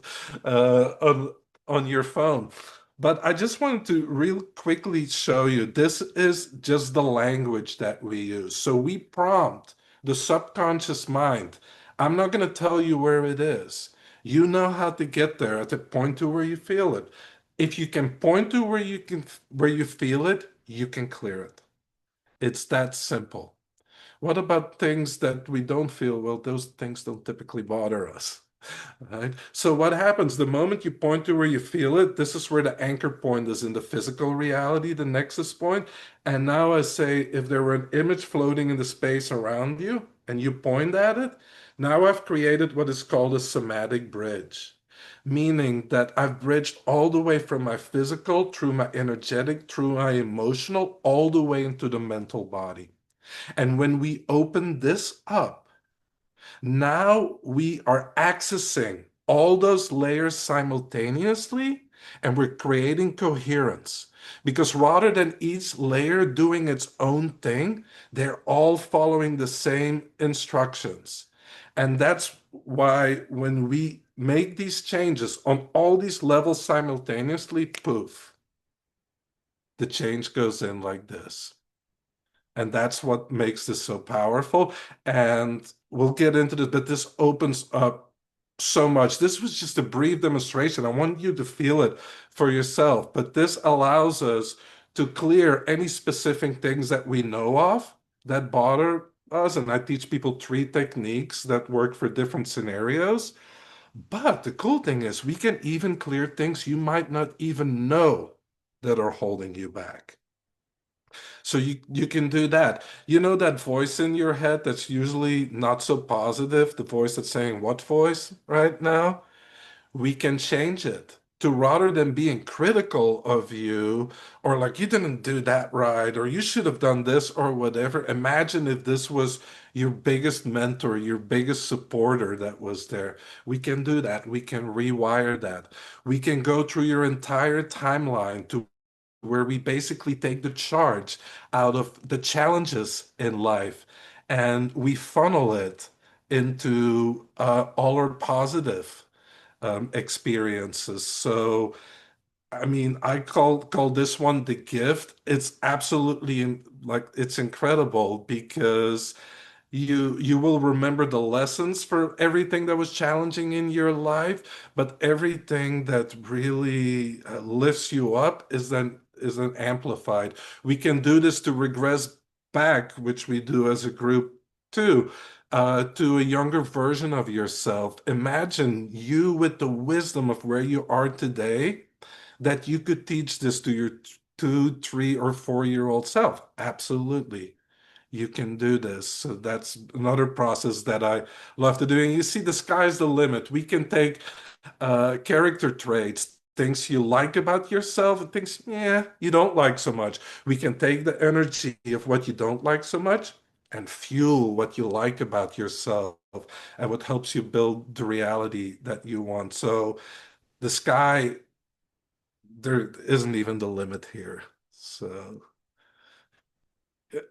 S3: on your phone. But I just wanted to real quickly show you, this is just the language that we use. So we prompt the subconscious mind. I'm not going to tell you where it is. You know how to get there at the point to where you feel it. If you can point to where you feel it, you can clear it. It's that simple. What about things that we don't feel? Well, those things don't typically bother us, right? So what happens the moment you point to where you feel it? This is where the anchor point is in the physical reality, the nexus point. And now I say, if there were an image floating in the space around you and you point at it, now I've created what is called a somatic bridge, meaning that I've bridged all the way from my physical through my energetic, through my emotional, all the way into the mental body. And when we open this up, now we are accessing all those layers simultaneously, and we're creating coherence. Because rather than each layer doing its own thing, they're all following the same instructions. And that's why when we make these changes on all these levels simultaneously, poof, the change goes in like this. And that's what makes this so powerful. And we'll get into this, but this opens up so much. This was just a brief demonstration. I want you to feel it for yourself, but this allows us to clear any specific things that we know of that bother us. And I teach people 3 techniques that work for different scenarios. But the cool thing is we can even clear things you might not even know that are holding you back. So you can do that. You know that voice in your head that's usually not so positive, the voice that's saying what voice right now? We can change it to rather than being critical of you or like you didn't do that right or you should have done this or whatever. Imagine if this was your biggest mentor, your biggest supporter that was there. We can do that. We can rewire that. We can go through your entire timeline to where we basically take the charge out of the challenges in life and we funnel it into all our positive experiences. So, I mean, I call this one the gift. It's absolutely like it's incredible because you will remember the lessons for everything that was challenging in your life, but everything that really lifts you up is then amplified. We can do this to regress back, which we do as a group too, to a younger version of yourself. Imagine you with the wisdom of where you are today, that you could teach this to your 2, 3, or 4-year-old self. Absolutely. You can do this. So that's another process that I love to do. And you see, the sky's the limit. We can take character traits, things you like about yourself, and things, yeah, you don't like so much. We can take the energy of what you don't like so much and fuel what you like about yourself and what helps you build the reality that you want. So the sky, there isn't even the limit here. So,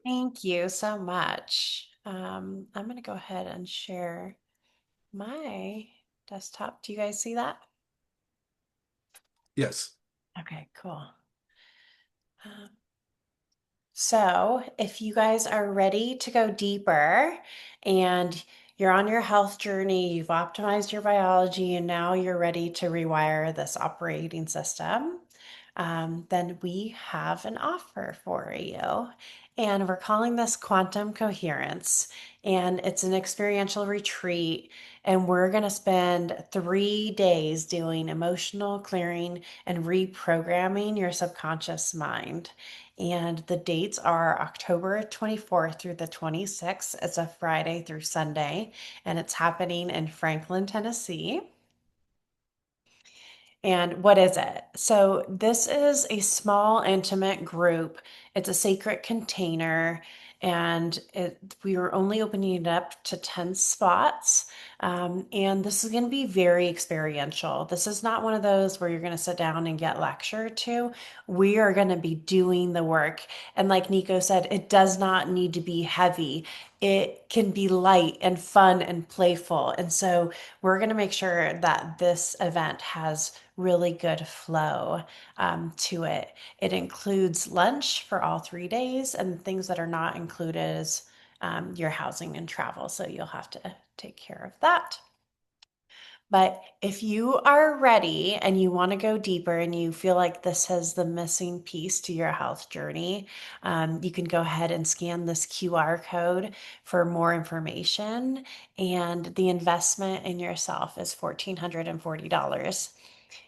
S2: Thank you so much. I'm going to go ahead and share my desktop. Do you guys see that?
S3: yes.
S2: Okay, cool. Um, So, if you guys are ready to go deeper and you're on your health journey, you've optimized your biology, and now you're ready to rewire this operating system, then we have an offer for you. And we're calling this Quantum Coherence. And it's an experiential retreat. And we're going to spend 3 days doing emotional clearing and reprogramming your subconscious mind. And the dates are October 24th through the 26th. It's a Friday through Sunday, and it's happening in Franklin, Tennessee. And what is it? So, this is a small, intimate group. It's a sacred container, and we are only opening it up to 10 spots. And this is going to be very experiential. This is not one of those where you're going to sit down and get lectured to. We are going to be doing the work. And like Nico said, it does not need to be heavy. It can be light and fun and playful. And so we're going to make sure that this event has really good flow to it. It includes lunch for all 3 days, and things that are not included is your housing and travel. So you'll have to take care of that. But if you are ready and you want to go deeper and you feel like this has the missing piece to your health journey, you can go ahead and scan this QR code for more information. And the investment in yourself is $1,440.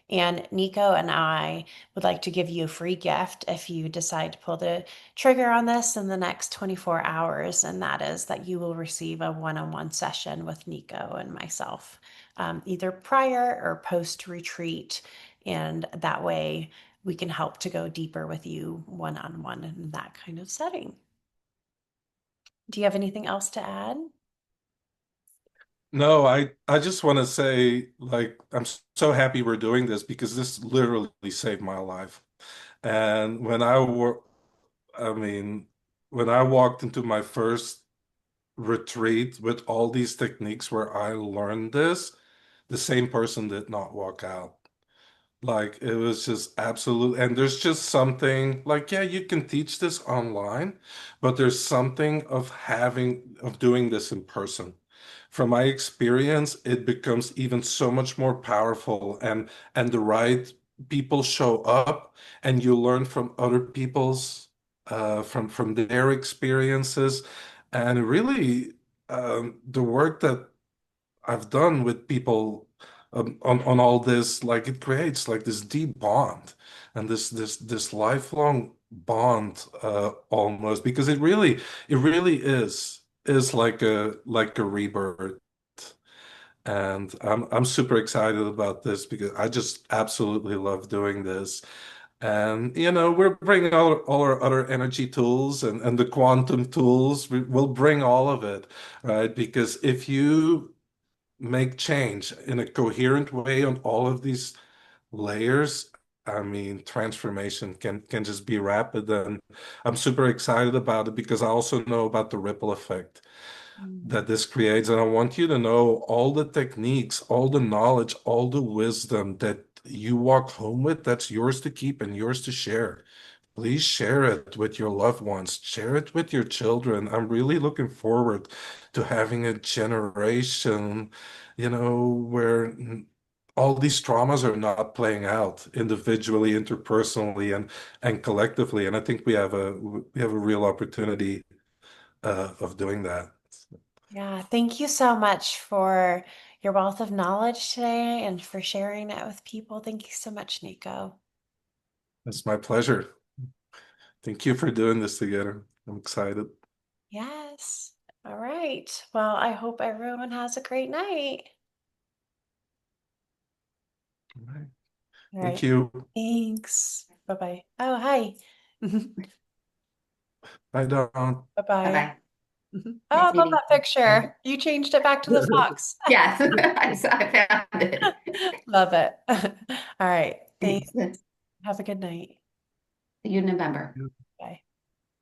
S2: And Nico and I would like to give you a free gift if you decide to pull the trigger on this in the next 24 hours. And that is that you will receive a one-on-one session with Nico and myself, either prior or post retreat. And that way we can help to go deeper with you one-on-one in that kind of setting. Do you have anything else to add?
S3: No, I just want to say, like, I'm so happy we're doing this because this literally saved my life. And I mean, when I walked into my first retreat with all these techniques where I learned this, the same person did not walk out. Like it was just absolute, and there's just something like, yeah, you can teach this online, but there's something of doing this in person. From my experience, it becomes even so much more powerful and the right people show up and you learn from other people's from their experiences. And really the work that I've done with people on all this, like it creates like this deep bond and this lifelong bond almost, because it really is like a rebirth. And I'm super excited about this because I just absolutely love doing this. And we're bringing all our other energy tools and the quantum tools. We'll bring all of it, right? Because if you make change in a coherent way on all of these layers, I mean, transformation can just be rapid. And I'm super excited about it because I also know about the ripple effect
S2: Mm.
S3: that this creates. And I want you to know all the techniques, all the knowledge, all the wisdom that you walk home with, that's yours to keep and yours to share. Please share it with your loved ones, share it with your children. I'm really looking forward to having a generation, where all these traumas are not playing out individually, interpersonally, and collectively. And I think we have a real opportunity of doing that.
S2: Yeah, thank you so much for your wealth of knowledge today and for sharing it with people. Thank you so much, Nico.
S3: It's my pleasure. Thank you for doing this together. I'm excited.
S2: Yes. All right. Well, I hope everyone has a great night.
S3: All right.
S2: All
S3: Thank
S2: right.
S3: you.
S2: Thanks. Bye-bye. Oh, hi.
S3: Bye, Dawn.
S2: Bye-bye.
S4: Bye-bye.
S2: Oh, I
S4: Nice
S2: love
S4: meeting
S2: that
S4: you. Bye.
S2: picture. You changed it back to the fox.
S4: Yes, I found it.
S2: Love it. All right. Thanks.
S4: Thanks. See
S2: Have a good night.
S4: you in November.